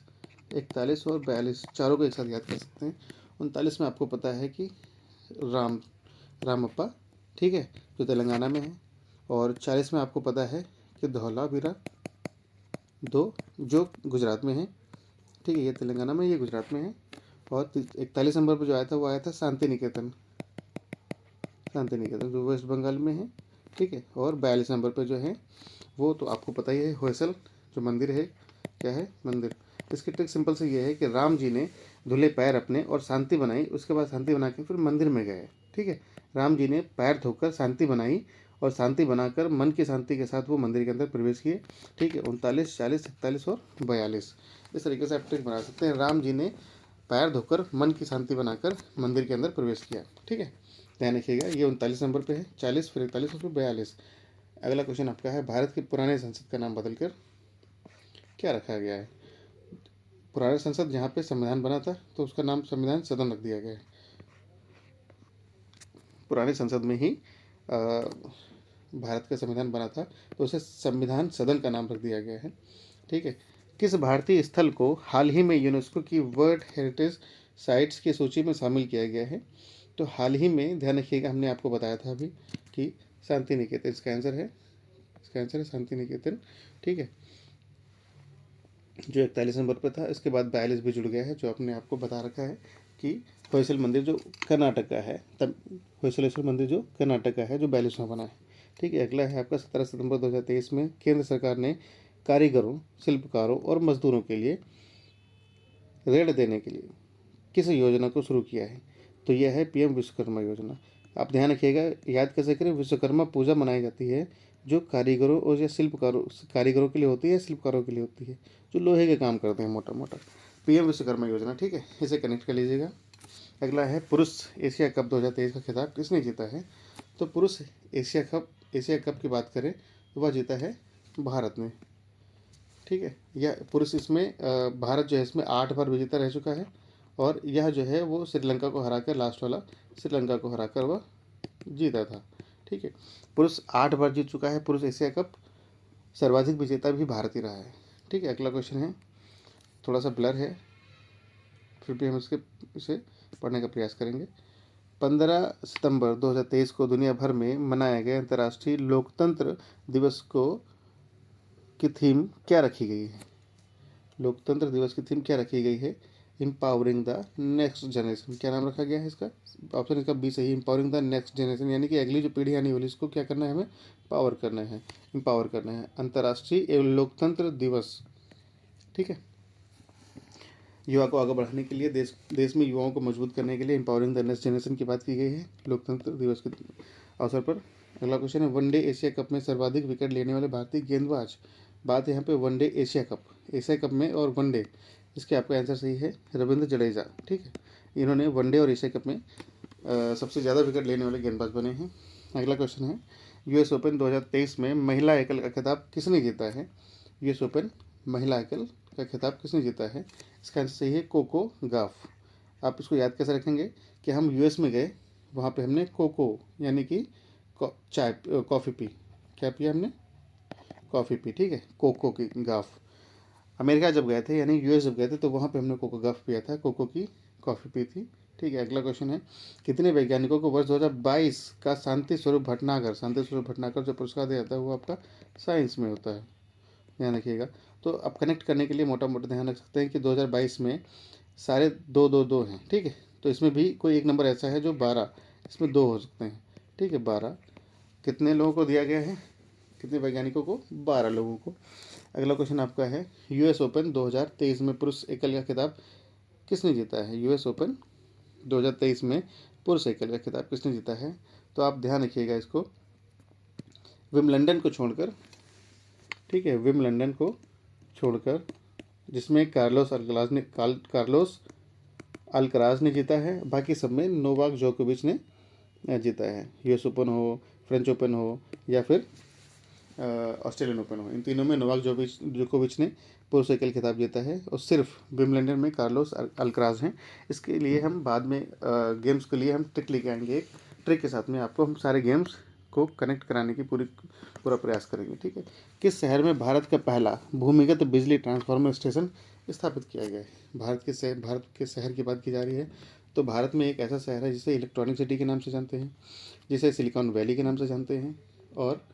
41 और 42 चारों को एक साथ याद कर सकते हैं। 39 में आपको पता है कि रामप्पा, ठीक है, जो तेलंगाना में है। और 40 में आपको पता है कि धौलावीरा 2 जो गुजरात में है। ठीक है, ये तेलंगाना में, ये गुजरात में है। और 41 नंबर पर जो आया था वो आया था शांति निकेतन जो वेस्ट बंगाल में है। ठीक है, और 42 नंबर पर जो है वो तो आपको पता ही है, होयसल जो मंदिर है, क्या है, मंदिर। इसकी ट्रिक सिंपल से ये है कि राम जी ने धुले पैर अपने और शांति बनाई, उसके बाद शांति बना के फिर मंदिर में गए। ठीक है, राम जी ने पैर धोकर शांति बनाई और शांति बनाकर मन की शांति के साथ वो मंदिर के अंदर प्रवेश किए। ठीक है, 39, 40, 41 और 42 इस तरीके से आप ट्रिक बना सकते हैं। राम जी ने पैर धोकर मन की शांति बनाकर मंदिर के अंदर प्रवेश किया। ठीक है, ध्यान रखिएगा, ये 39 नंबर पे है, 40, फिर 41 और फिर 42। अगला क्वेश्चन आपका है, भारत के पुराने संसद का नाम बदलकर क्या रखा गया है। पुराने संसद जहाँ पे संविधान बना था तो उसका नाम संविधान सदन रख दिया गया है। पुराने संसद में ही भारत का संविधान बना था तो उसे संविधान सदन का नाम रख दिया गया है। ठीक है, किस भारतीय स्थल को हाल ही में यूनेस्को की वर्ल्ड हेरिटेज साइट्स की सूची में शामिल किया गया है। तो हाल ही में, ध्यान रखिएगा, हमने आपको बताया था अभी कि शांति निकेतन इसका आंसर है शांति निकेतन। ठीक है, जो 41 नंबर पर था। इसके बाद 42 भी जुड़ गया है, जो आपने आपको बता रखा है कि होयसल मंदिर जो कर्नाटक का है, तब होयसलेश्वर मंदिर जो कर्नाटक का है, जो 42वां बना है। ठीक है, अगला है आपका 17 सितंबर 2023 में केंद्र सरकार ने कारीगरों, शिल्पकारों और मजदूरों के लिए ऋण देने के लिए किस योजना को शुरू किया है। तो यह है पीएम विश्वकर्मा योजना। आप ध्यान रखिएगा, याद कैसे करें, विश्वकर्मा पूजा मनाई जाती है जो कारीगरों और या कारीगरों के लिए होती है, शिल्पकारों के लिए होती है, जो लोहे के काम करते हैं मोटा मोटा। पीएम विश्वकर्मा योजना। ठीक है, इसे कनेक्ट कर लीजिएगा। अगला है, पुरुष एशिया कप 2023 का खिताब किसने जीता है। तो पुरुष एशिया कप की बात करें तो वह जीता है भारत ने। ठीक है, यह पुरुष इसमें भारत जो है इसमें 8 बार विजेता रह चुका है। और यह जो है वो श्रीलंका को हराकर, लास्ट वाला श्रीलंका को हराकर वह जीता था। ठीक है, पुरुष 8 बार जीत चुका है पुरुष एशिया कप। सर्वाधिक विजेता भी भारत ही रहा है। ठीक है, अगला क्वेश्चन है, थोड़ा सा ब्लर है, फिर भी हम इसे पढ़ने का प्रयास करेंगे। 15 सितंबर 2023 को दुनिया भर में मनाए गए अंतर्राष्ट्रीय लोकतंत्र दिवस की थीम क्या रखी गई है। लोकतंत्र दिवस की थीम क्या रखी गई है, एम्पावरिंग द नेक्स्ट जनरेशन। क्या नाम रखा गया है इसका, ऑप्शन इसका बी सही, एम्पावरिंग द नेक्स्ट जनरेशन, यानी कि अगली जो पीढ़ी आने वाली इसको क्या करना है, हमें पावर करना है, एम्पावर करना है। अंतर्राष्ट्रीय लोकतंत्र दिवस। ठीक है, युवा को आगे बढ़ाने के लिए, देश में युवाओं को मजबूत करने के लिए एम्पावरिंग द नेक्स्ट जनरेशन की बात की गई है लोकतंत्र दिवस के अवसर पर। अगला क्वेश्चन है, वनडे एशिया कप में सर्वाधिक विकेट लेने वाले भारतीय गेंदबाज। बात यहाँ पे वनडे एशिया कप में और वनडे, इसके आपका आंसर सही है रविंद्र जडेजा। ठीक है, इन्होंने वनडे और एशिया कप में सबसे ज़्यादा विकेट लेने वाले गेंदबाज बने हैं। अगला क्वेश्चन है, यूएस ओपन 2023 में महिला एकल का खिताब किसने जीता है। यूएस ओपन महिला एकल का खिताब किसने जीता है। इसका आंसर सही है कोको गाफ। आप इसको याद कैसे रखेंगे कि हम यूएस में गए, वहाँ पे हमने कोको यानी कि चाय कॉफ़ी पी। क्या पिया हमने, कॉफ़ी पी। ठीक है, कोको की गाफ। अमेरिका जब गए थे यानी यूएस जब गए थे तो वहाँ पे हमने कोको गाफ पिया था, कोको की कॉफ़ी पी थी। ठीक है, अगला क्वेश्चन है, कितने वैज्ञानिकों को वर्ष 2022 का शांति स्वरूप भटनागर जो पुरस्कार दिया जाता है वो आपका साइंस में होता है, ध्यान रखिएगा। तो आप कनेक्ट करने के लिए मोटा मोटा ध्यान रख सकते हैं कि 2022 में सारे 2 हैं। ठीक है, तो इसमें भी कोई एक नंबर ऐसा है जो 12, इसमें 2 हो सकते हैं। ठीक है, 12 कितने लोगों को दिया गया है, कितने वैज्ञानिकों को? 12 लोगों को। अगला क्वेश्चन आपका है, यूएस ओपन 2023 में पुरुष एकल का खिताब किसने जीता है? यूएस ओपन 2023 में पुरुष एकल का खिताब किसने जीता है? तो आप ध्यान रखिएगा इसको, विम्बलडन को छोड़कर, ठीक है, विम्बलडन को छोड़कर, जिसमें कार्लोस अल्कराज ने जीता है, बाकी सब में नोवाक जोकोविच ने जीता है। यूएस ओपन हो, फ्रेंच ओपन हो या फिर ऑस्ट्रेलियन ओपन हो, इन तीनों में नोवाक जोकोविच ने पुरुष एकल खिताब जीता है और सिर्फ विम्बलडन में कार्लोस अल्कराज हैं। इसके लिए हम बाद में गेम्स के लिए हम ट्रिक लेके आएंगे, एक ट्रिक के साथ में आपको हम सारे गेम्स को कनेक्ट कराने की पूरा प्रयास करेंगे, ठीक है। किस शहर में भारत का पहला भूमिगत बिजली ट्रांसफार्मर स्टेशन स्थापित किया गया है? भारत के शहर की बात की जा रही है, तो भारत में एक ऐसा शहर है जिसे इलेक्ट्रॉनिक सिटी के नाम से जानते हैं, जिसे सिलिकॉन वैली के नाम से जानते हैं, और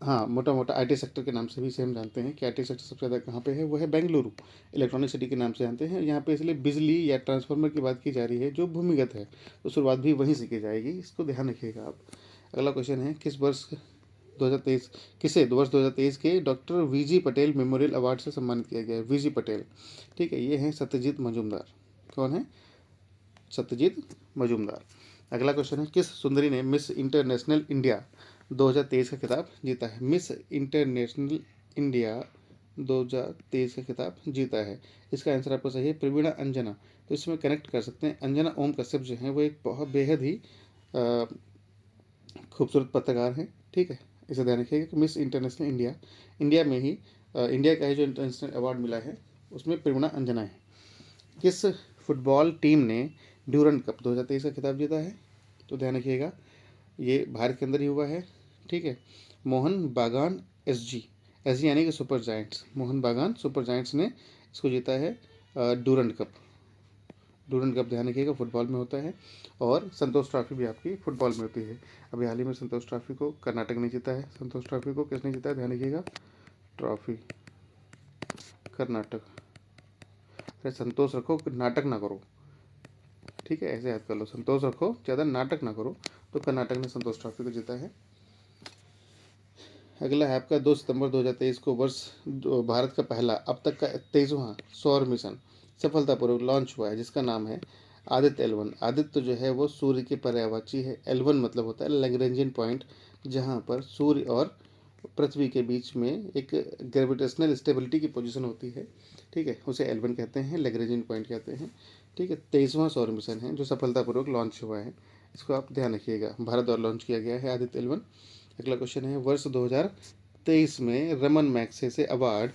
हाँ, मोटा मोटा आईटी सेक्टर के नाम से भी इसे हम जानते हैं कि आईटी सेक्टर सबसे ज़्यादा कहाँ पे है, वो है बेंगलुरु। इलेक्ट्रॉनिक सिटी के नाम से जानते हैं। यहाँ पे इसलिए बिजली या ट्रांसफार्मर की बात की जा रही है जो भूमिगत है, तो शुरुआत भी वहीं से की जाएगी, इसको ध्यान रखिएगा आप। अगला क्वेश्चन है, किस वर्ष 2023 के doctor V G Patel memorial award से सम्मानित किया गया है? वीजी पटेल, ठीक है, ये हैं सत्यजीत मजूमदार। कौन है? सत्यजीत मजूमदार। अगला क्वेश्चन है, किस सुंदरी ने मिस इंटरनेशनल इंडिया 2023 का खिताब जीता है? मिस इंटरनेशनल इंडिया 2023 का खिताब जीता है, इसका आंसर आपको सही है, प्रवीणा अंजना। तो इसमें कनेक्ट कर सकते हैं, अंजना ओम कश्यप जो हैं वो एक बहुत बेहद ही खूबसूरत पत्रकार हैं, ठीक है, इसे ध्यान रखिएगा कि मिस इंटरनेशनल इंडिया में ही इंडिया का ही जो इंटरनेशनल अवार्ड मिला है उसमें प्रवीणा अंजना है। किस फुटबॉल टीम ने ड्यूरंड कप 2023 का खिताब जीता है? तो ध्यान रखिएगा, ये भारत के अंदर ही हुआ है, ठीक है, मोहन बागान एसजी यानी कि सुपर जायंट्स, मोहन बागान सुपर जायंट्स ने इसको जीता है ड्यूरंड कप। ध्यान रखिएगा फुटबॉल में होता है, और संतोष ट्रॉफी भी आपकी फुटबॉल में होती है। अभी हाल ही में संतोष ट्रॉफी को कर्नाटक ने जीता है। संतोष ट्रॉफी को किसने जीता है? ध्यान रखिएगा, ट्रॉफी कर्नाटक। अरे संतोष रखो, नाटक ना करो, ठीक है, ऐसे याद कर लो, संतोष रखो, ज़्यादा नाटक ना करो। तो कर्नाटक ने संतोष ट्रॉफी को जीता है। अगला है आपका 2 सितंबर 2023 को भारत का पहला अब तक का 23वां सौर मिशन सफलतापूर्वक लॉन्च हुआ है, जिसका नाम है आदित्य L1। आदित्य जो है वो सूर्य के पर्यायवाची है। L1 मतलब होता है लैग्रेंजियन पॉइंट, जहाँ पर सूर्य और पृथ्वी के बीच में एक ग्रेविटेशनल स्टेबिलिटी की पोजीशन होती है, ठीक है, उसे L1 कहते हैं, लैग्रेंजियन पॉइंट कहते हैं, ठीक है। 23वां सौर मिशन है जो सफलतापूर्वक लॉन्च हुआ है, इसको आप ध्यान रखिएगा, भारत द्वारा लॉन्च किया गया है आदित्य L1। अगला क्वेश्चन है, वर्ष 2023 में रमन मैग्सेसे अवार्ड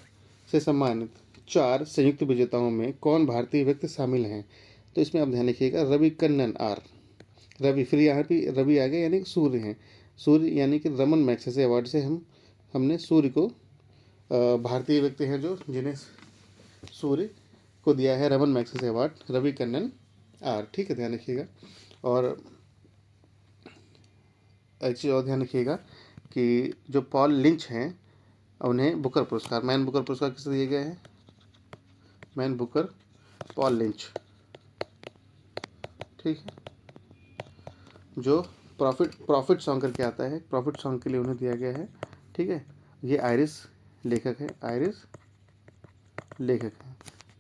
से सम्मानित 4 संयुक्त विजेताओं में कौन भारतीय व्यक्ति शामिल हैं? तो इसमें आप ध्यान रखिएगा, रवि कन्नन आर, रवि, फिर यहाँ पे रवि आ गए यानी कि सूर्य हैं, सूर्य यानी कि रमन मैग्सेसे अवार्ड से हमने सूर्य को भारतीय व्यक्ति हैं जो जिन्हें सूर्य को दिया है Ramon Magsaysay award, Ravi Kannan R, ठीक है, ध्यान रखिएगा। और एक चीज़ और ध्यान रखिएगा कि जो पॉल लिंच हैं उन्हें बुकर पुरस्कार, मैन बुकर पुरस्कार किसे दिए गए हैं? मैन बुकर पॉल लिंच, ठीक है, जो प्रॉफिट सॉन्ग करके आता है, प्रॉफिट सॉन्ग के लिए उन्हें दिया गया है, ठीक है। ये आयरिश लेखक है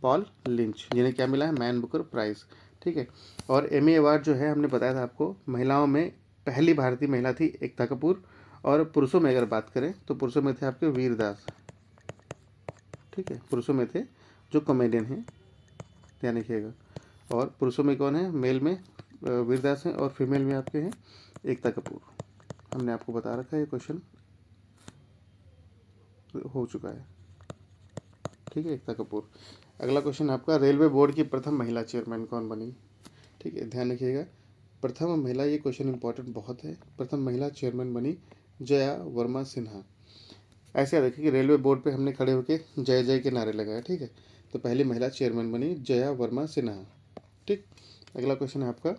पॉल लिंच, जिन्हें क्या मिला है? मैन बुकर प्राइज़, ठीक है। और एमी अवार्ड जो है हमने बताया था आपको, महिलाओं में पहली भारतीय महिला थी एकता कपूर, और पुरुषों में अगर बात करें तो पुरुषों में थे आपके वीरदास, ठीक है, पुरुषों में थे जो कॉमेडियन हैं, ध्यान रखिएगा। और पुरुषों में कौन है? मेल में वीरदास हैं और फीमेल में आपके हैं एकता कपूर। हमने आपको बता रखा है, ये क्वेश्चन हो चुका है, ठीक है, एकता कपूर। अगला क्वेश्चन आपका, रेलवे बोर्ड की प्रथम महिला चेयरमैन कौन बनी? ठीक है, ध्यान रखिएगा, प्रथम महिला, ये क्वेश्चन इंपॉर्टेंट बहुत है, प्रथम महिला चेयरमैन बनी जया वर्मा सिन्हा। ऐसे याद रखिए कि रेलवे बोर्ड पे हमने खड़े होकर जय जय के नारे लगाए, ठीक है, तो पहली महिला चेयरमैन बनी जया वर्मा सिन्हा, ठीक। अगला क्वेश्चन है आपका,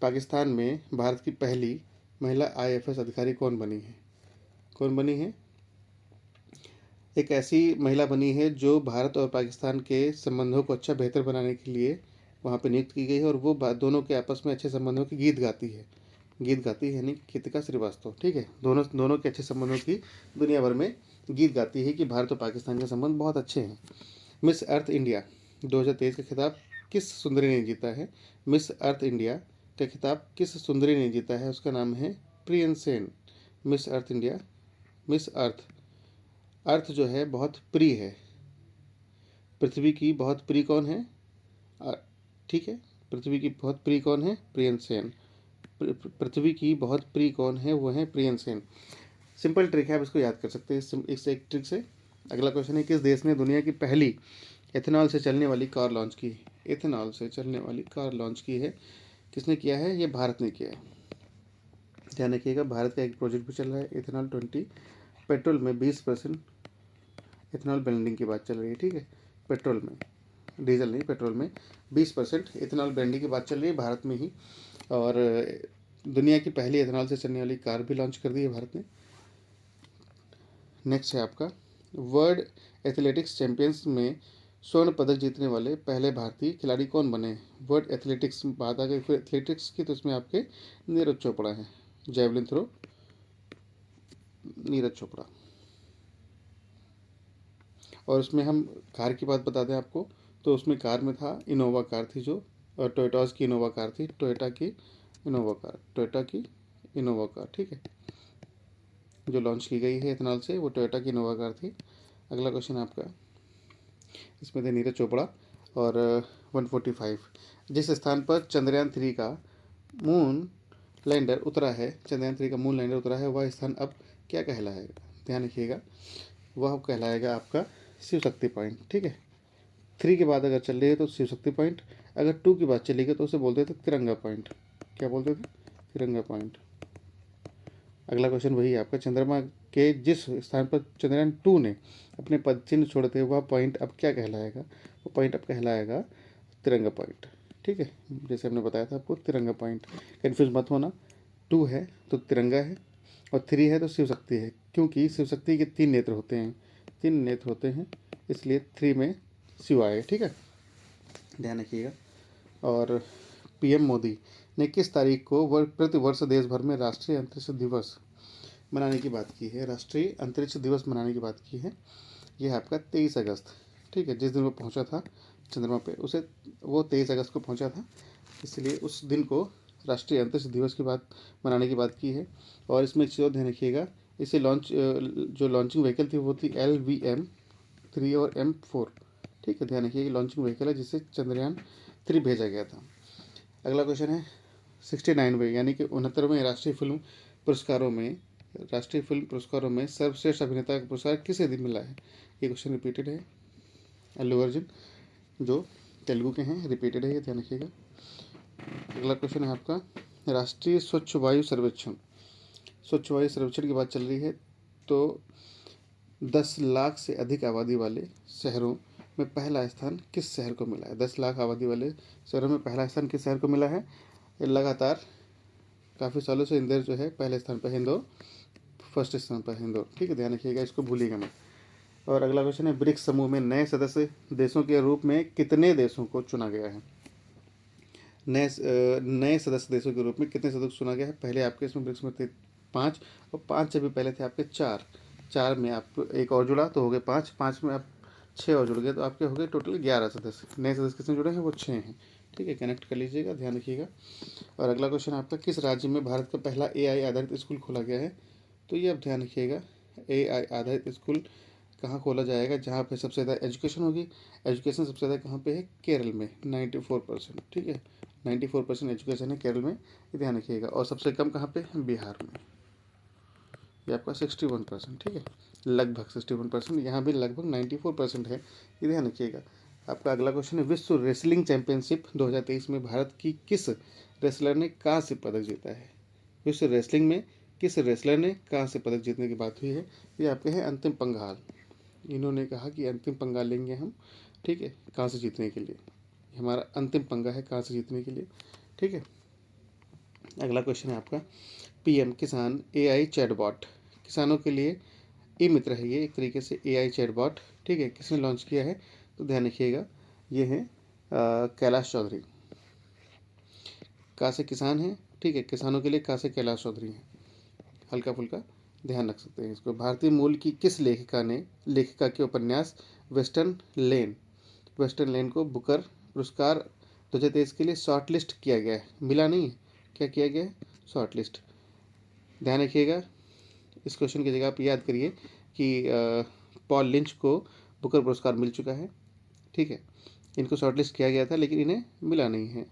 पाकिस्तान में भारत की पहली महिला IFS अधिकारी कौन बनी है? एक ऐसी महिला बनी है जो भारत और पाकिस्तान के संबंधों को अच्छा बेहतर बनाने के लिए वहाँ पे नियुक्त की गई है, और वो दोनों के आपस में अच्छे संबंधों के गीत गाती है। गीत गाती है, यानी कृतिका श्रीवास्तव। ठीक है, दोनों दोनों के अच्छे संबंधों की दुनिया भर में गीत गाती है कि भारत और पाकिस्तान के संबंध बहुत अच्छे हैं। मिस अर्थ इंडिया 2023 का खिताब किस सुंदरी ने जीता है? मिस अर्थ इंडिया का खिताब किस सुंदरी ने जीता है? उसका नाम है prion Sen. Miss Earth India, Miss Earth, अर्थ जो है बहुत प्रिय है, पृथ्वी की बहुत प्रिय कौन है? ठीक है, पृथ्वी की बहुत प्रिय कौन है? प्रियन सेन। पृथ्वी की बहुत प्रिय कौन है? वो है प्रियन सेन। सिंपल ट्रिक है, आप इसको याद कर सकते हैं इससे एक ट्रिक से। अगला क्वेश्चन है, किस देश ने दुनिया की पहली एथेनॉल से चलने वाली कार लॉन्च की? एथेनॉल से चलने वाली कार लॉन्च की है, किसने किया है? ये भारत ने किया है। ध्यान रखिएगा, भारत का एक प्रोजेक्ट भी चल रहा है एथेनॉल 20। पेट्रोल में 20% एथेनॉल ब्लेंडिंग की बात चल रही है। ठीक है, पेट्रोल में, डीजल नहीं, पेट्रोल में 20% एथेनॉल ब्लेंडिंग की बात चल रही है भारत में ही। और दुनिया की पहली एथेनॉल से चलने वाली कार भी लॉन्च कर दी है भारत ने। नेक्स्ट है आपका, वर्ल्ड एथलेटिक्स चैंपियंस में स्वर्ण पदक जीतने वाले पहले भारतीय खिलाड़ी कौन बने? वर्ल्ड एथलेटिक्स बात आ गई फिर एथलेटिक्स की, तो इसमें आपके नीरज चोपड़ा हैं। Javelin throw, Neeraj Chopra. और उसमें हम कार की बात बता दें आपको, तो उसमें कार में था इनोवा कार थी, जो टोयोटास की इनोवा कार थी, टोयोटा की इनोवा कार। ठीक है, जो लॉन्च की गई है इथेनॉल से, वो टोयोटा की इनोवा कार थी। अगला क्वेश्चन आपका, इसमें थे नीरज चोपड़ा। और 145, जिस स्थान पर चंद्रयान 3 का मून लैंडर उतरा है, वह स्थान अब क्या कहलाएगा? ध्यान रखिएगा, वह कहलाएगा आपका शिव शक्ति पॉइंट। ठीक है, 3 के बाद अगर चल रही है तो शिव शक्ति पॉइंट, अगर 2 की बात चलेगी तो उसे बोलते थे तिरंगा पॉइंट। क्या बोलते थे? तिरंगा पॉइंट। अगला क्वेश्चन वही है आपका, चंद्रमा के जिस स्थान पर चंद्रयान 2 ने अपने पद चिन्ह छोड़े थे, वह पॉइंट अब क्या कहलाएगा? वो पॉइंट अब कहलाएगा तिरंगा पॉइंट। ठीक है, जैसे हमने बताया था आपको, तिरंगा पॉइंट। कन्फ्यूज मत होना, 2 है तो तिरंगा है, और 3 है तो शिव शक्ति है, क्योंकि शिव शक्ति के 3 नेत्र होते हैं, इसलिए 3 में शिव आएगा। ठीक है, ध्यान रखिएगा। और पीएम मोदी ने किस तारीख को प्रति वर्ष देश भर में राष्ट्रीय अंतरिक्ष दिवस मनाने की बात की है? राष्ट्रीय अंतरिक्ष दिवस मनाने की बात की है, यह है आपका 23 अगस्त। ठीक है, जिस दिन वो पहुंचा था चंद्रमा पे, वो 23 अगस्त को पहुंचा था, इसलिए उस दिन को राष्ट्रीय अंतरिक्ष दिवस की बात मनाने की बात की है। और इसमें एक चीज़ और ध्यान रखिएगा, इसे जो लॉन्चिंग व्हीकल थी वो थी LVM-3 और M4। ठीक है, ध्यान रखिए, लॉन्चिंग व्हीकल है जिससे चंद्रयान 3 भेजा गया था। अगला क्वेश्चन है 69वें यानी कि 69वें राष्ट्रीय फिल्म पुरस्कारों में सर्वश्रेष्ठ अभिनेता का पुरस्कार किसे मिला है? ये क्वेश्चन रिपीटेड है, अल्लू अर्जुन, जो तेलुगु के हैं, रिपीटेड है, ये ध्यान रखिएगा। अगला क्वेश्चन है आपका, राष्ट्रीय स्वच्छ वायु सर्वेक्षण की बात चल रही है, तो 10 लाख से अधिक आबादी वाले शहरों में पहला स्थान किस शहर को मिला है? 10 लाख आबादी वाले शहरों में पहला स्थान किस शहर को मिला है? लगातार काफ़ी सालों से इंदौर जो है पहले स्थान पर, इंदौर फर्स्ट स्थान पर है, इंदौर। ठीक है, ध्यान रखिएगा, इसको भूलिएगा मत। और अगला क्वेश्चन है, ब्रिक्स समूह में नए सदस्य देशों के रूप में कितने देशों को चुना गया है? नए सदस्य देशों के रूप में कितने सदस्य को चुना गया है? पहले आपके इसमें ब्रिक्स में थे 5, और 5 से भी पहले थे आपके 4 में आप एक और जुड़ा तो हो गए 5 में आप 6 और जुड़ गए, तो आपके हो गए टोटल 11 सदस्य। नए सदस्य किसमें जुड़े हैं? वो 6 हैं। ठीक है, कनेक्ट कर लीजिएगा, ध्यान रखिएगा। और अगला क्वेश्चन आपका, किस राज्य में भारत का पहला AI आधारित स्कूल खोला गया है? तो ये अब ध्यान रखिएगा, AI आधारित स्कूल कहाँ खोला जाएगा? जहाँ पे सबसे ज़्यादा एजुकेशन होगी। एजुकेशन सबसे ज़्यादा कहाँ पे है? केरल में, 94%। ठीक है, 94% एजुकेशन है केरल में, ये ध्यान रखिएगा। और सबसे कम कहाँ पे? बिहार में, ये आपका 61%। ठीक है, लगभग 61%, यहाँ भी लगभग 94% है, ये ध्यान रखिएगा। आपका अगला क्वेश्चन है, विश्व रेसलिंग चैंपियनशिप 2023 में भारत की किस रेसलर ने कांस्य पदक जीता है? विश्व रेसलिंग में किस रेसलर ने कांस्य पदक जीतने की बात हुई है? ये आपके हैं अंतिम पंघाल। इन्होंने कहा कि अंतिम पंगा लेंगे हम, ठीक है, कांस्य जीतने के लिए, हमारा अंतिम पंगा है कांस्य जीतने के लिए। ठीक है, अगला क्वेश्चन है आपका, PM किसान AI चैटबॉट किसानों के लिए ई मित्र है, ये एक तरीके से AI चैटबॉट। ठीक है, किसने लॉन्च किया है? तो ध्यान रखिएगा, ये है कैलाश चौधरी, का से किसान हैं। ठीक है, किसानों के लिए का से कैलाश चौधरी हैं, हल्का फुल्का ध्यान रख सकते हैं इसको। भारतीय मूल की किस लेखिका के उपन्यास वेस्टर्न लेन को बुकर पुरस्कार 2023 के लिए शॉर्ट लिस्ट किया गया है? मिला नहीं है, क्या किया गया है? Short list. ध्यान रखिएगा, इस क्वेश्चन की जगह आप याद करिए कि पॉल लिंच को बुकर पुरस्कार मिल चुका है, ठीक है। इनको शॉर्ट लिस्ट किया गया था लेकिन इन्हें मिला नहीं है।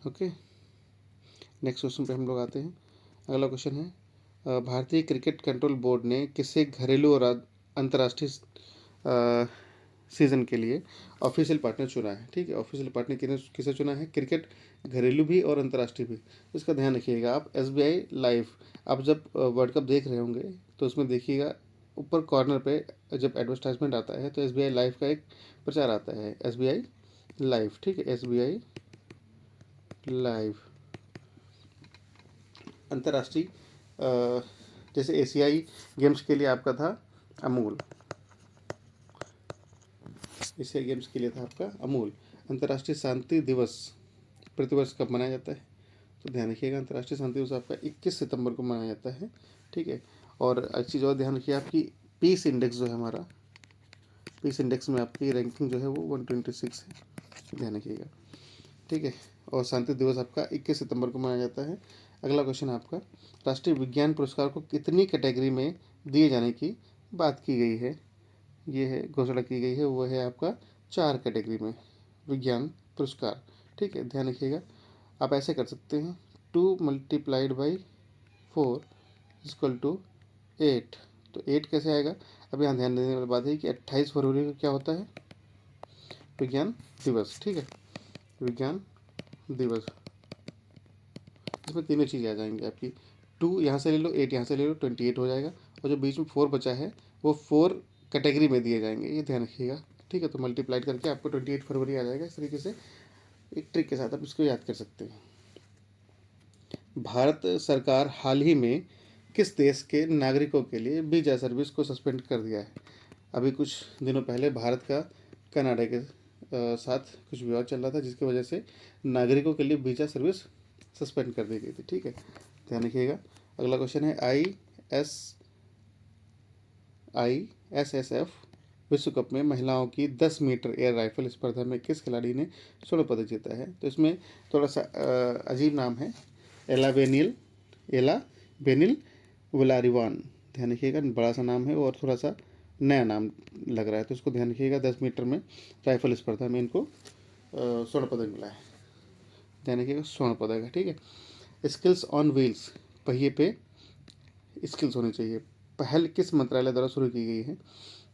ओके, नेक्स्ट क्वेश्चन पे हम लोग आते हैं। अगला क्वेश्चन है, भारतीय क्रिकेट कंट्रोल बोर्ड ने किसे घरेलू और अंतर्राष्ट्रीय सीजन के लिए ऑफिशियल पार्टनर चुना है? ठीक है, ऑफिशियल पार्टनर किसे चुना है? क्रिकेट घरेलू भी और अंतर्राष्ट्रीय भी। इसका ध्यान रखिएगा आप। SBI लाइव, आप जब वर्ल्ड कप देख रहे होंगे तो उसमें देखिएगा ऊपर कॉर्नर पे जब एडवर्टाइजमेंट आता है तो SBI लाइव का एक प्रचार आता है, SBI लाइव, ठीक है, SBI लाइव। अंतर्राष्ट्रीय जैसे एशियाई गेम्स के लिए आपका था अमूल, एशियाई गेम्स के लिए था आपका अमूल। अंतर्राष्ट्रीय शांति दिवस प्रतिवर्ष कब मनाया जाता है? तो ध्यान रखिएगा, अंतर्राष्ट्रीय शांति दिवस आपका 21 सितंबर को मनाया जाता है, ठीक है। और एक चीज़ और ध्यान रखिए, आपकी पीस इंडेक्स जो है हमारा, पीस इंडेक्स में आपकी रैंकिंग जो है वो 126 है, ध्यान रखिएगा, ठीक है। और शांति दिवस आपका 21 सितंबर को मनाया जाता है। अगला क्वेश्चन आपका, राष्ट्रीय विज्ञान पुरस्कार को कितनी कैटेगरी में दिए जाने की बात की गई है? ये है घोषणा की गई है, वो है आपका 4 कैटेगरी में विज्ञान पुरस्कार, ठीक है। ध्यान रखिएगा, आप ऐसे कर सकते हैं, 2 × 4 = 8। तो 8 कैसे आएगा? अब यहाँ ध्यान देने वाली बात है कि 28 फरवरी को क्या होता है? विज्ञान दिवस, ठीक है, विज्ञान दिवस। इसमें तीनों चीज़ें आ जाएंगी आपकी, 2 यहाँ से ले लो, 8 यहाँ से ले लो, 28 हो जाएगा। और जो बीच में 4 बचा है वो 4 कैटेगरी में दिए जाएंगे, ये ध्यान रखिएगा, ठीक है। तो मल्टीप्लाइड करके आपको 28 फरवरी आ जाएगा। इस तरीके से एक ट्रिक के साथ आप इसको याद कर सकते हैं। भारत सरकार हाल ही में किस देश के नागरिकों के लिए वीज़ा सर्विस को सस्पेंड कर दिया है? अभी कुछ दिनों पहले भारत का कनाडा के साथ कुछ विवाद चल रहा था जिसकी वजह से नागरिकों के लिए वीज़ा सर्विस सस्पेंड कर दी गई थी, ठीक है, ध्यान रखिएगा। अगला क्वेश्चन है, ISSF विश्व कप में महिलाओं की 10 मीटर एयर राइफल स्पर्धा में किस खिलाड़ी ने स्वर्ण पदक जीता है? तो इसमें थोड़ा सा अजीब नाम है, एला बेनिल वलारिवान, ध्यान रखिएगा, बड़ा सा नाम है और थोड़ा सा नया नाम लग रहा है, तो इसको ध्यान रखिएगा। 10 मीटर में राइफल स्पर्धा में इनको स्वर्ण पदक मिला है, ध्यान रखिएगा, स्वर्ण पदक है, ठीक है। स्किल्स ऑन व्हील्स, पहिए पे स्किल्स होनी चाहिए, पहल किस मंत्रालय द्वारा शुरू की गई है?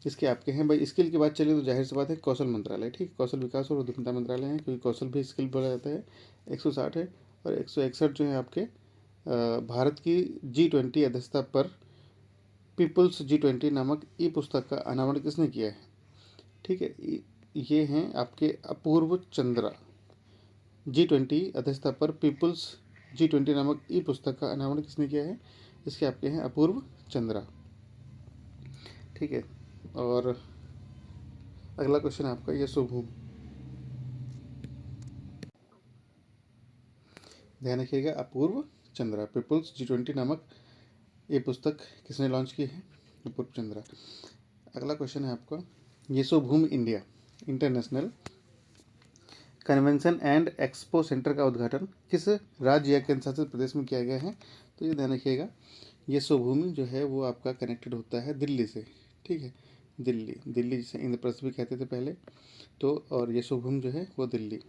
इसके आपके हैं भाई, स्किल की बात चले तो जाहिर सी बात है कौशल मंत्रालय, ठीक, कौशल विकास और उद्यमिता मंत्रालय है, क्योंकि कौशल भी स्किल बोला जाता है। 160 है और 161 जो है आपके भारत की G20 अध्यक्षता पर पीपल्स G20 नामक ई पुस्तक का अनावरण किसने किया है? ठीक है, ये हैं आपके अपूर्व चंद्रा। G20 अध्यक्षता पर पीपल्स G20 नामक ई पुस्तक का अनावरण किसने किया है? इसके आपके हैं अपूर्व चंद्रा, ठीक है। और अगला क्वेश्चन आपका, ये शुभम, ध्यान रखिएगा, अपूर्व चंद्रा, पीपल्स G20 नामक ये पुस्तक किसने लॉन्च की है? अपूर्व चंद्रा। अगला क्वेश्चन है आपका, Yashobhoomi India international convention and expo centre का उद्घाटन किस राज्य या केंद्र शासित प्रदेश में किया गया है? तो ये ध्यान रखिएगा, यशोभूमि जो है वो आपका कनेक्टेड होता है दिल्ली से, ठीक है, दिल्ली जिसे इंद्रप्रस्थ भी कहते थे पहले, तो और यशोभूमि जो है वो दिल्ली।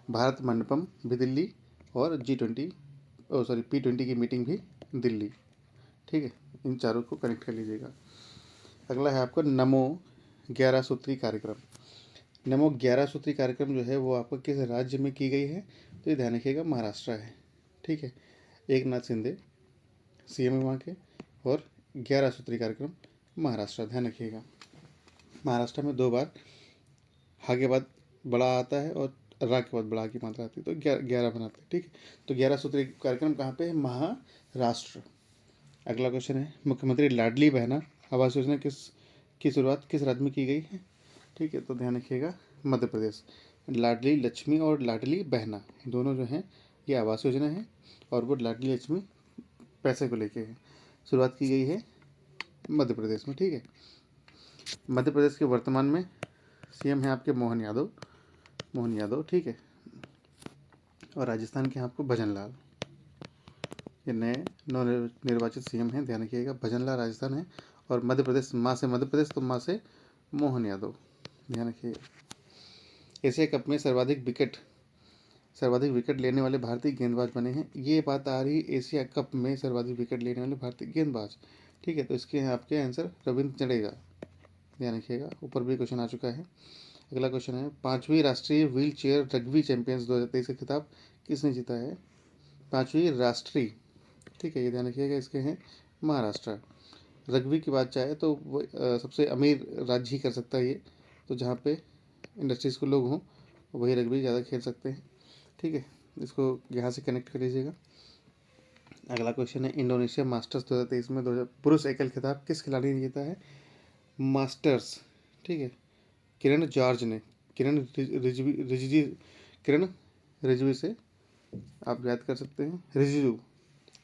भारत मंडपम भी दिल्ली और P20 की मीटिंग भी दिल्ली, ठीक है, इन चारों को कनेक्ट कर लीजिएगा। अगला है आपका नमो 11 सूत्री कार्यक्रम। नमो 11 सूत्री कार्यक्रम जो है वो आपका किस राज्य में की गई है? तो ये ध्यान रखिएगा, महाराष्ट्र है, ठीक है। एक नाथ शिंदे CM है वहाँ के, और 11 सूत्री कार्यक्रम महाराष्ट्र, ध्यान रखिएगा। महाराष्ट्र में 2 बार हा के बाद बड़ा आता है और रा के बाद बड़ा की मात्रा आती है, तो 11 बनाते हैं, ठीक है। तो 11 सूत्री कार्यक्रम कहाँ पे है? महाराष्ट्र। अगला क्वेश्चन है, मुख्यमंत्री लाडली बहना आवास योजना की शुरुआत किस राज्य में की गई है? ठीक है, तो ध्यान रखिएगा, मध्य प्रदेश। लाडली लक्ष्मी और लाडली बहना दोनों जो हैं ये आवास योजना है, और वो लाडली लक्ष्मी पैसे को लेके है। शुरुआत की गई है मध्य प्रदेश में, ठीक है। मध्य प्रदेश के वर्तमान में सीएम हैं आपके मोहन यादव, ठीक है। और राजस्थान के हैं आपको भजन लाल। ये नए नवनिर्वाचित सीएम हैं, ध्यान रखिएगा। भजन लाल राजस्थान है, और मध्य प्रदेश, माँ से मध्य प्रदेश तो माँ से मोहन यादव, ध्यान रखिएगा। एशिया कप में सर्वाधिक विकेट लेने वाले भारतीय गेंदबाज बने हैं। ये बात आ रही एशिया कप में सर्वाधिक विकेट लेने वाले भारतीय गेंदबाज, ठीक है। तो इसके हैं आपके आंसर रविंद्र जडेजा, ध्यान रखिएगा। ऊपर भी क्वेश्चन आ चुका है। अगला क्वेश्चन है, 5वीं राष्ट्रीय व्हील चेयर रग्बी चैंपियंस 2023 का खिताब किसने जीता है? 5वीं राष्ट्रीय, ठीक है, ये ध्यान रखिएगा। इसके हैं महाराष्ट्र। रग्बी की बात चाहे तो वो सबसे अमीर राज्य ही कर सकता है ये, तो जहाँ पे इंडस्ट्रीज़ के लोग हों वही रग्बी ज़्यादा खेल सकते हैं, ठीक है। इसको यहाँ से कनेक्ट कर लीजिएगा। अगला क्वेश्चन है, इंडोनेशिया मास्टर्स 2023 में पुरुष एकल खिताब किस खिलाड़ी ने जीता है? मास्टर्स, ठीक है, किरण जॉर्ज ने। किरण रिजवी से आप याद कर सकते हैं।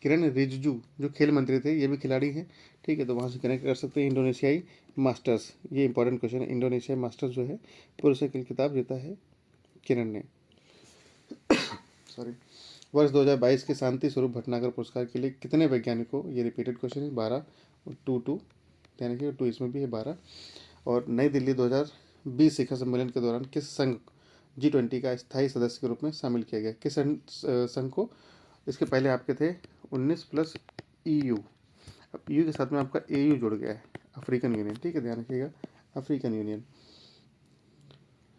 किरण रिजिजू जो खेल मंत्री थे, ये भी खिलाड़ी हैं, ठीक है। तो वहाँ से कनेक्ट कर सकते हैं। इंडोनेशियाई मास्टर्स, ये इंपॉर्टेंट क्वेश्चन है। इंडोनेशियाई मास्टर्स जो है पुरुष एकल खिताब जीता है किरण ने। सॉरी। वर्ष 2022 के शांति स्वरूप भटनागर पुरस्कार के लिए कितने वैज्ञानिकों, ये रिपीटेड क्वेश्चन है, 12 और 2 ध्यान रखिए, 2 इसमें भी है 12। और नई दिल्ली 2020 शिखर सम्मेलन के दौरान किस संघ G20 का स्थायी सदस्य के रूप में शामिल किया गया? किस संघ को? इसके पहले आपके थे 19 प्लस EU, अब EU के साथ में आपका AU जुड़ गया है, अफ्रीकन यूनियन, ठीक है, ध्यान रखिएगा, अफ्रीकन यूनियन।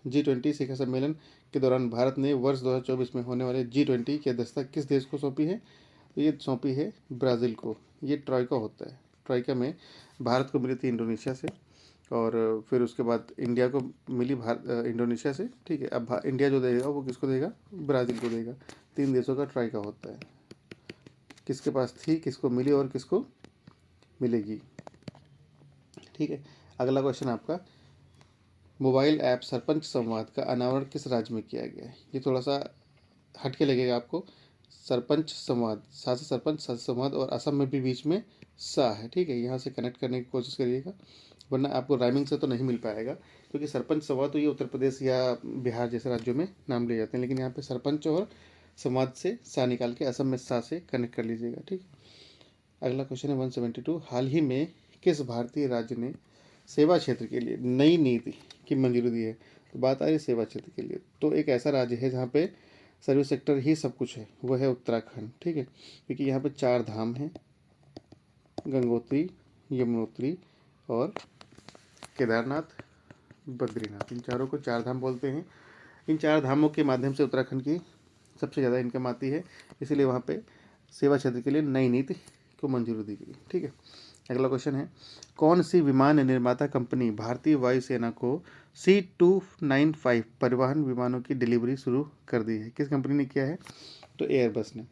G20 शिखर सम्मेलन के दौरान भारत ने वर्ष 2024 में होने वाले G20 की अध्यक्षता किस देश को सौंपी है? ये सौंपी है ब्राज़ील को। ये ट्राइका होता है। ट्राइका में भारत को मिली थी इंडोनेशिया से, और फिर उसके बाद इंडिया को मिली इंडोनेशिया से, ठीक है। अब इंडिया जो देगा वो किसको देगा? ब्राज़ील को देगा। 3 देशों का ट्राइका होता है। किसके पास थी, किसको मिली और किसको मिलेगी, ठीक है। अगला क्वेश्चन आपका, मोबाइल ऐप सरपंच संवाद का अनावरण किस राज्य में किया गया है? ये थोड़ा सा हटके लगेगा आपको। सरपंच संवाद, सा से सरपंच, सा से संवाद, और असम में भी बीच में सा है, ठीक है। यहाँ से कनेक्ट करने की कोशिश करिएगा, वरना आपको राइमिंग से तो नहीं मिल पाएगा, क्योंकि सरपंच संवाद तो ये उत्तर प्रदेश या बिहार जैसे राज्यों में नाम लिए जाते हैं, लेकिन यहाँ पे सरपंच और संवाद से सा निकाल के असम में सा से कनेक्ट कर लीजिएगा, ठीक। अगला क्वेश्चन है 172, हाल ही में किस भारतीय राज्य ने सेवा क्षेत्र के लिए नई नीति की मंजूरी दी है? तो बात आ रही है सेवा क्षेत्र के लिए, तो एक ऐसा राज्य है जहाँ पे सर्विस सेक्टर ही सब कुछ है, वो है उत्तराखंड, ठीक है। क्योंकि यहाँ पे 4 धाम हैं, गंगोत्री, यमुनोत्री और केदारनाथ, बद्रीनाथ। इन चारों को 4 धाम बोलते हैं। इन 4 धामों के माध्यम से उत्तराखंड की सबसे ज़्यादा इनकम आती है, इसीलिए वहाँ पे सेवा क्षेत्र के लिए नई नीति को मंजूरी दी गई, ठीक है। अगला क्वेश्चन है, कौन सी विमान निर्माता कंपनी भारतीय वायुसेना को C295 परिवहन विमानों की डिलीवरी शुरू कर दी है? किस कंपनी ने किया है? तो एयरबस ने।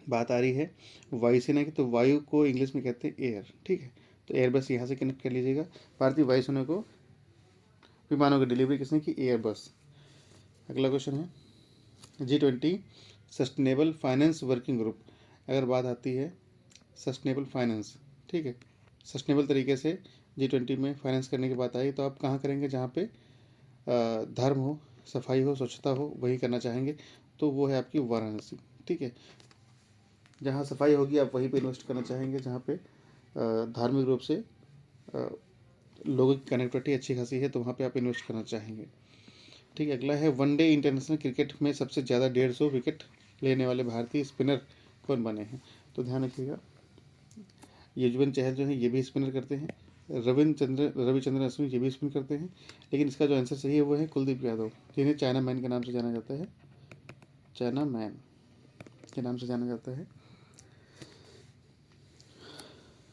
बात आ रही है वायुसेना की, तो वायु को इंग्लिश में कहते हैं एयर, ठीक है। तो एयरबस यहाँ से कनेक्ट कर लीजिएगा। भारतीय वायुसेना को विमानों की डिलीवरी किसने की? एयरबस। अगला क्वेश्चन है, G20 sustainable finance working group, अगर बात आती है सस्टेनेबल फाइनेंस, ठीक है, सस्टेनेबल तरीके से G20 में फाइनेंस करने की बात आई, तो आप कहाँ करेंगे? जहाँ पे धर्म हो, सफाई हो, स्वच्छता हो, वही करना चाहेंगे, तो वो है आपकी वाराणसी, ठीक है। जहाँ सफाई होगी आप वहीं पे इन्वेस्ट करना चाहेंगे, जहाँ पे धार्मिक रूप से लोगों की कनेक्टिविटी अच्छी खासी है, तो वहाँ पे आप इन्वेस्ट करना चाहेंगे, ठीक है। अगला है, वनडे इंटरनेशनल क्रिकेट में सबसे ज़्यादा 150 विकेट लेने वाले भारतीय स्पिनर कौन बने हैं? तो ध्यान रखिएगा, युजवेंद्र चहल जो है ये भी स्पिनर करते हैं, रविचंद्रन अश्विन ये भी स्पिन करते हैं, लेकिन इसका जो आंसर सही है वो है कुलदीप यादव, जिन्हें चाइना मैन के नाम से जाना जाता है, चाइना मैन के नाम से जाना जाता है।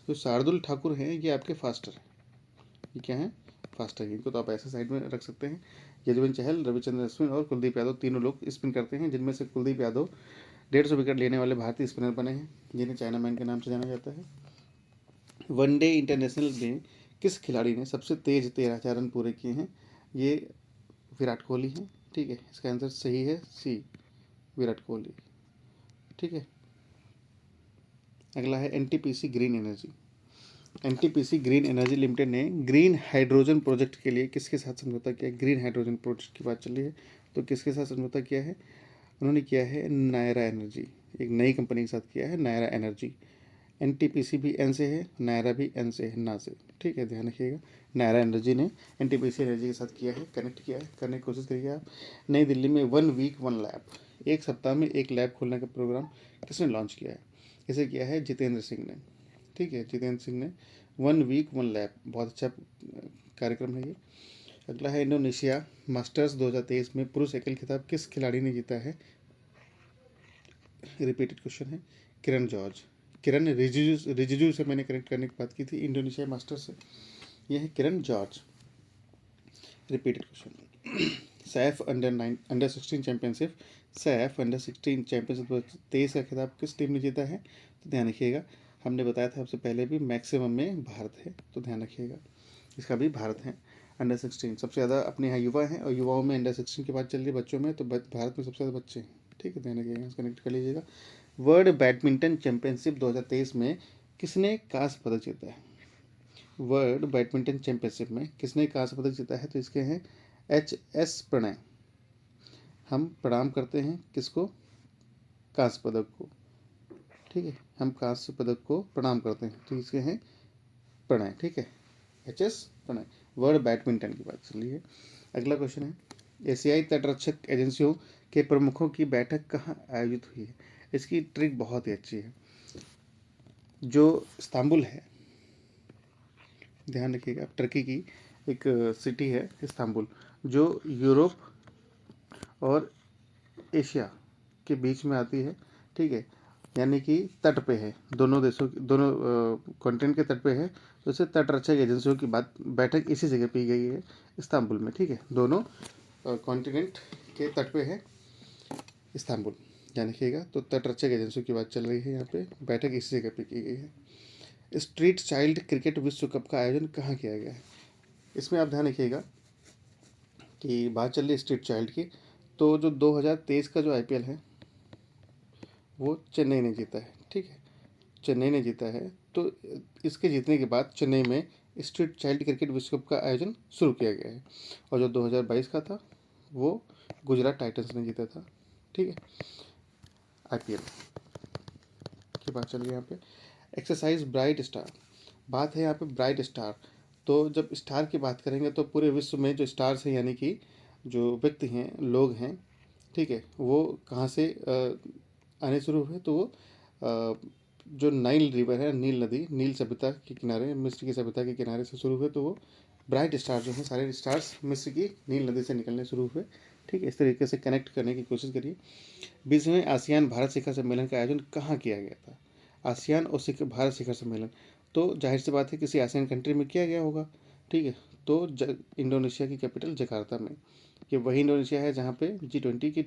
तो शार्दुल ठाकुर हैं, ये आपके फास्टर हैं, ये क्या है? फास्टर है। इनको तो आप ऐसे साइड में रख सकते हैं। युजवेंद्र चहल, रविचंद्रन अश्विन और कुलदीप यादव, तीनों लोग स्पिन करते हैं, जिनमें से कुलदीप यादव 150 विकेट लेने वाले भारतीय स्पिनर बने हैं, जिन्हें चाइना मैन के नाम से जाना जाता है। वनडे इंटरनेशनल में किस खिलाड़ी ने सबसे तेज 13,000 रन पूरे किए हैं? ये विराट कोहली हैं। ठीक है, इसका आंसर सही है सी, विराट कोहली। ठीक है, अगला है NTPC green energy. NTPC green energy limited ने ग्रीन हाइड्रोजन प्रोजेक्ट के लिए किसके साथ समझौता किया है? ग्रीन हाइड्रोजन प्रोजेक्ट की बात चल रही है, तो किसके साथ समझौता किया है? उन्होंने किया है नायरा एनर्जी, एक नई कंपनी के साथ किया है, नायरा एनर्जी। एनटीपीसी भी एन से है, नायरा भी एन से है, ना से। ठीक है, ध्यान रखिएगा। नायरा एनर्जी ने एनटीपीसी एनर्जी के साथ किया है, कनेक्ट किया है, करने की कोशिश करिए आप। नई दिल्ली में 1 वीक 1 लैब, एक सप्ताह में एक लैब खोलने का प्रोग्राम किसने लॉन्च किया है? इसे किया है जितेंद्र सिंह ने। ठीक है, जितेंद्र सिंह ने 1 वीक 1 लैब, बहुत अच्छा कार्यक्रम है ये। अगला है इंडोनेशिया मास्टर्स 2023 में पुरुष एकल खिताब किस खिलाड़ी ने जीता है? रिपीटेड क्वेश्चन है। किरण जॉर्ज, किरण रिजिजू से मैंने कनेक्ट करने की बात की थी इंडोनेशिया मास्टर्स से। यह है Kiran George. Repeated question. SAFF under 16 championship, SAFF under 16 championship 2023 का खिताब किस टीम ने जीता है? तो ध्यान रखिएगा, हमने बताया था आपसे पहले भी, मैक्सिमम में भारत है, तो ध्यान रखिएगा इसका भी भारत है। अंडर 16 सबसे ज़्यादा अपने यहाँ युवा हैं, और युवाओं में अंडर 16 की बात चल रही है बच्चों में, तो भारत में सबसे ज़्यादा बच्चे हैं। ठीक है, ध्यान रखिएगा, कनेक्ट कर लीजिएगा। वर्ल्ड बैडमिंटन चैंपियनशिप 2023 में किसने कांस्य पदक जीता है? वर्ल्ड बैडमिंटन चैंपियनशिप में किसने कांस्य पदक जीता है? तो इसके हैं HS प्रणय। हम प्रणाम करते हैं किसको? कांस्य पदक को। ठीक है, हम कांस्य पदक को प्रणाम करते हैं, तो इसके हैं प्रणय। ठीक है, HS प्रणय। वर्ल्ड बैडमिंटन की बात चल रही है। अगला क्वेश्चन है, एशियाई तटरक्षक एजेंसियों के प्रमुखों की बैठक कहाँ आयोजित हुई है? इसकी ट्रिक बहुत ही अच्छी है। जो इस्तांबुल है, ध्यान रखिएगा, टर्की की एक सिटी है इस्तांबुल, जो यूरोप और एशिया के बीच में आती है। ठीक है, यानी कि तट पे है, दोनों देशों की, दोनों कॉन्टिनेंट के तट पे है, तो इसे तटरक्षक एजेंसियों की बैठक इसी जगह पे गई है, इस्तांबुल में। ठीक है, दोनों कॉन्टिनेंट के तट पे है इस्तांबुल, ध्यान रखिएगा। तो तटरक्षक एजेंसियों की बात चल रही है यहाँ पे, बैठक इसी जगह पे की गई है। स्ट्रीट चाइल्ड क्रिकेट विश्व कप का आयोजन कहाँ किया गया है? इसमें आप ध्यान रखिएगा कि बात चल रही है स्ट्रीट चाइल्ड की, तो जो 2023 का जो IPL है वो चेन्नई ने जीता है। ठीक है, चेन्नई ने जीता है, तो इसके जीतने के बाद चेन्नई में स्ट्रीट चाइल्ड क्रिकेट विश्व कप का आयोजन शुरू किया गया है, और जो 2022 का था वो गुजरात टाइटंस ने जीता था। ठीक है, IPL की बात चल रही है यहाँ पे। एक्सरसाइज ब्राइट स्टार, बात है यहाँ पे ब्राइट स्टार, तो जब स्टार की बात करेंगे तो पूरे विश्व में जो स्टार्स हैं, यानी कि जो व्यक्ति हैं, लोग हैं, ठीक है, वो कहाँ से आने शुरू हुए? तो वो जो नाइल रिवर है, नील नदी, नील सभ्यता के किनारे, मिस्र की सभ्यता के किनारे से शुरू हुए, तो वो ब्राइट स्टार जो हैं, सारे स्टार्स मिस्र की नील नदी से निकलने शुरू हुए। ठीक है, इस तरीके से कनेक्ट करने की कोशिश करिए। 20वें आसियान भारत शिखर सम्मेलन का आयोजन कहाँ किया गया था? आसियान और भारत शिखर सम्मेलन, तो जाहिर सी बात है किसी आसियान कंट्री में किया गया होगा। ठीक है, तो इंडोनेशिया की कैपिटल जकार्ता में। ये वही इंडोनेशिया है जहाँ पे G20 की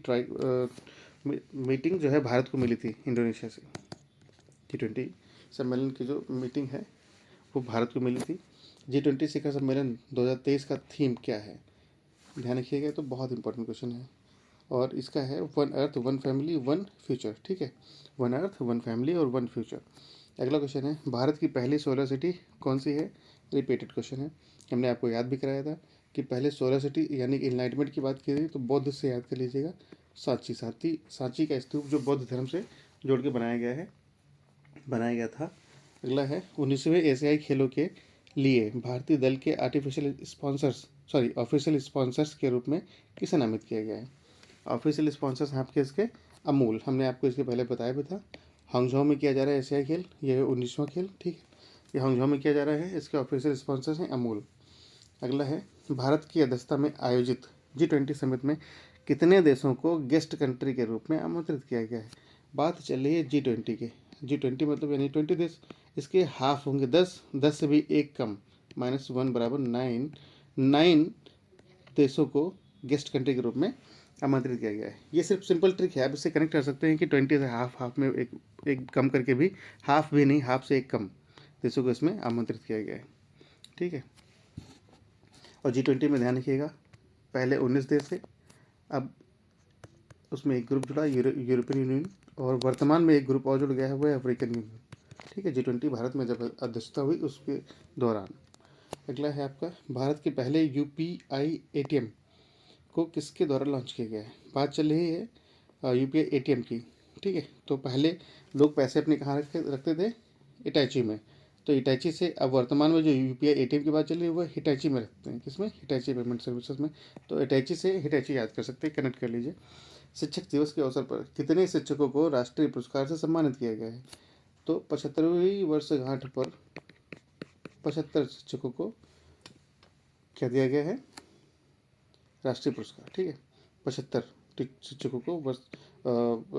मीटिंग जो है भारत को मिली थी इंडोनेशिया से। G20 सम्मेलन की जो मीटिंग है वो भारत को मिली थी। G20 शिखर सम्मेलन 2023 का थीम क्या है? ध्यान रखिएगा, तो बहुत इंपॉर्टेंट क्वेश्चन है, और इसका है 1 अर्थ 1 फैमिली 1 फ्यूचर। ठीक है, 1 अर्थ 1 फैमिली और 1 फ्यूचर। अगला क्वेश्चन है, भारत की पहली सोलर सिटी कौन सी है? रिपीटेड क्वेश्चन है, हमने आपको याद भी कराया था कि पहले सोलर सिटी यानी कि इनलाइटमेंट की बात की थी, तो बौद्ध से याद कर लीजिएगा, सांची का स्तूप जो बौद्ध धर्म से जोड़ के बनाया गया था। अगला है, 19वें एशियाई खेलों के लिए भारतीय दल के ऑफिशियल स्पॉन्सर्स के रूप में किसे नामित किया गया है? ऑफिशियल स्पॉन्सर्स हैं आपके इसके अमूल, हमने आपको इसके पहले बताया भी था। हांगझाओ में किया जा रहा है एशियाई खेल, ये 19वां खेल। ठीक है, ये हांगझाओ में किया जा रहा है, इसके ऑफिशियल स्पॉन्सर्स हैं अमूल। अगला है, भारत की अध्यक्षता में आयोजित G20 समिट में कितने देशों को गेस्ट कंट्री के रूप में आमंत्रित किया गया है? बात चल रही है G20 के, G20 मतलब यानी 20 देश, इसके हाफ होंगे 10 से भी एक कम, -1 बराबर 9 देशों को गेस्ट कंट्री के रूप में आमंत्रित किया गया है। ये सिर्फ सिंपल ट्रिक है, आप इससे कनेक्ट कर सकते हैं कि 20 से हाफ में एक कम करके भी, हाफ भी नहीं, हाफ से एक कम देशों को इसमें आमंत्रित किया गया है। ठीक है, और G20 में ध्यान रखिएगा पहले 19 देश थे, अब उसमें एक ग्रुप जुड़ा यूरोपियन यूनियन, और वर्तमान में एक ग्रुप और जुड़ गया है, वो है अफ्रीकन यूनियन। ठीक है, G20 भारत में जब अध्यक्षता हुई उसके दौरान। अगला है आपका, भारत के पहले यूपीआई एटीएम को किसके द्वारा लॉन्च किया गया है। बात चल रही है यूपीआई एटीएम की। ठीक है, तो पहले लोग पैसे अपने कहाँ रखते थे, इटाची में। तो इटाची से अब वर्तमान में जो यूपीआई एटीएम की बात चल रही है वो हिटाची में रखते हैं। किसमें, हिटाची पेमेंट सर्विसेज में। तो इटाची से हिटाची याद कर सकते हैं, कनेक्ट कर लीजिए। शिक्षक दिवस के अवसर पर कितने शिक्षकों को राष्ट्रीय पुरस्कार से सम्मानित किया गया है। तो 75वीं वर्षगांठ पर 75 शिक्षकों को क्या दिया गया है, राष्ट्रीय पुरस्कार। ठीक है, 75 शिक्षकों को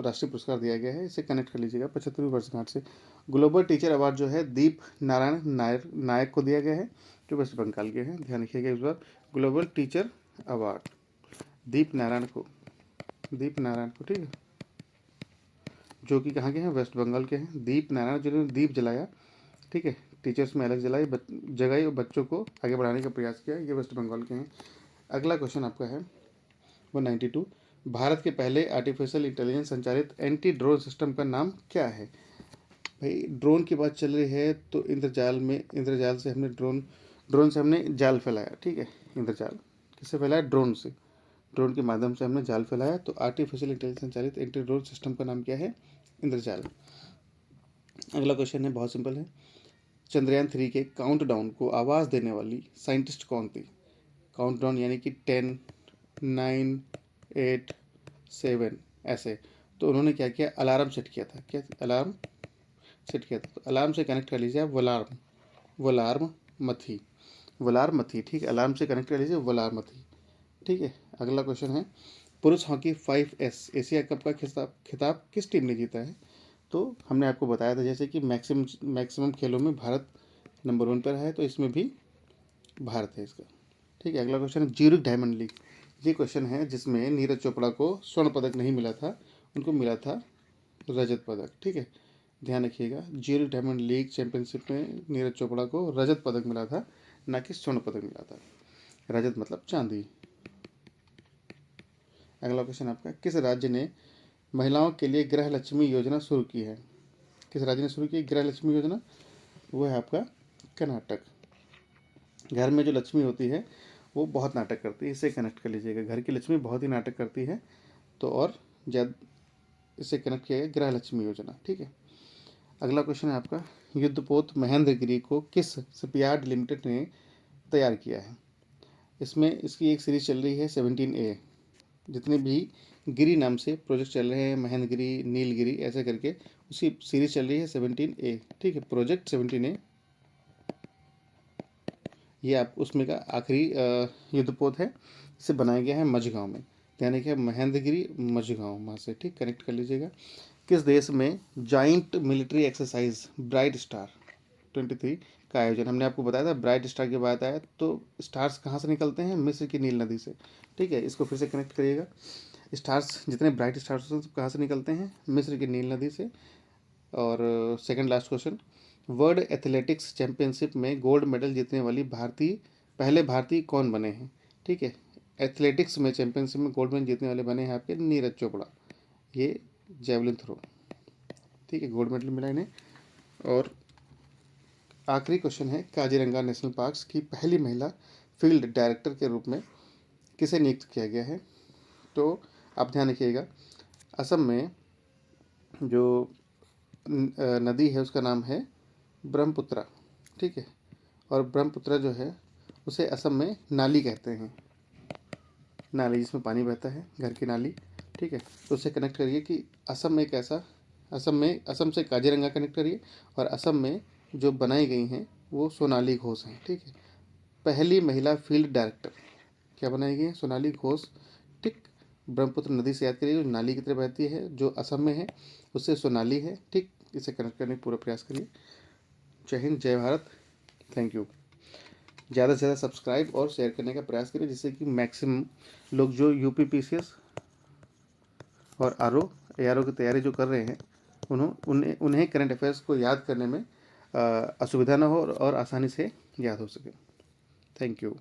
राष्ट्रीय पुरस्कार दिया गया है, इसे कनेक्ट कर लीजिएगा 75वीं वर्षगांठ से। ग्लोबल टीचर अवार्ड जो है दीप नारायण नायक को दिया गया है, जो वेस्ट बंगाल के हैं। ध्यान रखिएगा इस बार, ग्लोबल टीचर अवार्ड दीप नारायण को, ठीक है, जो कि कहाँ के हैं, वेस्ट बंगाल के हैं। दीप नारायण जिन्होंने दीप जलाया, ठीक है, टीचर्स में अलग जगाई और बच्चों को आगे बढ़ाने का प्रयास किया, ये वेस्ट बंगाल के हैं। अगला क्वेश्चन आपका है 192, भारत के पहले आर्टिफिशियल इंटेलिजेंस संचालित एंटी ड्रोन सिस्टम का नाम क्या है। भाई ड्रोन की बात चल रही है तो इंद्रजाल से हमने ड्रोन से हमने जाल फैलाया। ठीक है, इंद्रजाल किससे फैलाया, ड्रोन के माध्यम से हमने जाल फैलाया। तो आर्टिफिशियल इंटेलिजेंस संचालित एंटी ड्रोन सिस्टम का नाम क्या है, इंद्रजाल। अगला क्वेश्चन है, बहुत सिंपल है, चंद्रयान 3 के काउंटडाउन को आवाज़ देने वाली साइंटिस्ट कौन थी। काउंटडाउन यानी कि 10, 9, 8, 7 ऐसे। तो उन्होंने क्या किया, अलार्म सेट किया था। क्या अलार्म सेट किया था, तो अलार्म से कनेक्ट कर लीजिए आप वलार्म मथी। ठीक है, अलार्म से कनेक्ट कर लीजिए वलार्म मथी। ठीक है, अगला क्वेश्चन है, पुरुष हॉकी 5S एशिया कप का खिताब किस टीम ने जीता है। तो हमने आपको बताया था जैसे कि मैक्सिमम खेलों में भारत नंबर 1 पर है, तो इसमें भी भारत है इसका। ठीक है, अगला क्वेश्चन है, ज्यूरिख डायमंड लीग। ये क्वेश्चन है जिसमें नीरज चोपड़ा को स्वर्ण पदक नहीं मिला था, उनको मिला था रजत पदक। ठीक है, ध्यान रखिएगा, ज्यूरिख डायमंड लीग चैंपियनशिप में नीरज चोपड़ा को रजत पदक मिला था, ना कि स्वर्ण पदक मिला था। रजत मतलब चांदी। अगला क्वेश्चन आपका, किस राज्य ने महिलाओं के लिए गृह लक्ष्मी योजना शुरू की है। किस राज्य ने शुरू की गृह लक्ष्मी योजना, वो है आपका कर्नाटक। घर में जो लक्ष्मी होती है वो बहुत नाटक करती है, इसे कनेक्ट कर लीजिएगा, घर की लक्ष्मी बहुत ही नाटक करती है, तो और ज़्यादा इसे कनेक्ट किया गया गृह लक्ष्मी योजना। ठीक है, अगला क्वेश्चन है आपका, युद्धपोत महेंद्रगिरी को किस शिपयार्ड लिमिटेड ने तैयार किया है। इसमें इसकी एक सीरीज चल रही है 17A। जितने भी गिरी नाम से प्रोजेक्ट चल रहे हैं, महेंद्रगिरी, नीलगिरी ऐसे करके, उसकी सीरीज चल रही है 17A। ठीक है, प्रोजेक्ट 17A, ये आप उसमें का आखिरी युद्धपोत है, इसे बनाया गया है मझगांव में। ध्यान रखिए, महेंद्रगिरी मझगांव वहाँ से। ठीक, कनेक्ट कर लीजिएगा। किस देश में joint military exercise bright star 23 का आयोजन, हमने आपको बताया था ब्राइट स्टार की बात आया तो स्टार्स कहाँ से निकलते हैं, मिस्र की नील नदी से। ठीक है, इसको फिर से कनेक्ट करिएगा, स्टार्स जितने ब्राइट स्टार्स हैं कहाँ से निकलते हैं, मिस्र की नील नदी से। और second last question, world athletics championship में गोल्ड मेडल जीतने वाली पहले भारतीय कौन बने हैं। ठीक है, एथलेटिक्स में चैंपियनशिप में गोल्ड मेडल जीतने वाले बने हैं आपके नीरज चोपड़ा, ये जेवलिन थ्रो। ठीक है, गोल्ड मेडल मिला इन्हें। और आखिरी क्वेश्चन है, काजीरंगा नेशनल पार्क्स की पहली महिला फील्ड डायरेक्टर के रूप में किसे नियुक्त किया गया है। तो आप ध्यान रखिएगा, असम में जो नदी है उसका नाम है ब्रह्मपुत्रा। ठीक है, और ब्रह्मपुत्रा जो है उसे असम में नाली कहते हैं, नाली जिसमें पानी बहता है, घर की नाली। ठीक है, तो उसे कनेक्ट करिए कि असम से काजीरंगा कनेक्ट करिए, और असम में जो बनाई गई हैं वो सोनाली घोष हैं। ठीक है, पहली महिला फील्ड डायरेक्टर क्या बनाई गई है, सोनाली घोष। ठीक, ब्रह्मपुत्र नदी से याद करिए, जो नाली की तरह बहती है, जो असम में है उससे सोनाली है। ठीक, इसे कनेक्ट करने का पूरा प्रयास करिए। जय हिंद, जय भारत, थैंक यू। ज़्यादा से ज़्यादा सब्सक्राइब और शेयर करने का प्रयास करिए, जिससे कि मैक्सिमम लोग जो UPPCS और ARO की तैयारी जो कर रहे हैं उन्हें करंट अफेयर्स को याद करने में असुविधा ना हो और आसानी से याद हो सके। Thank you.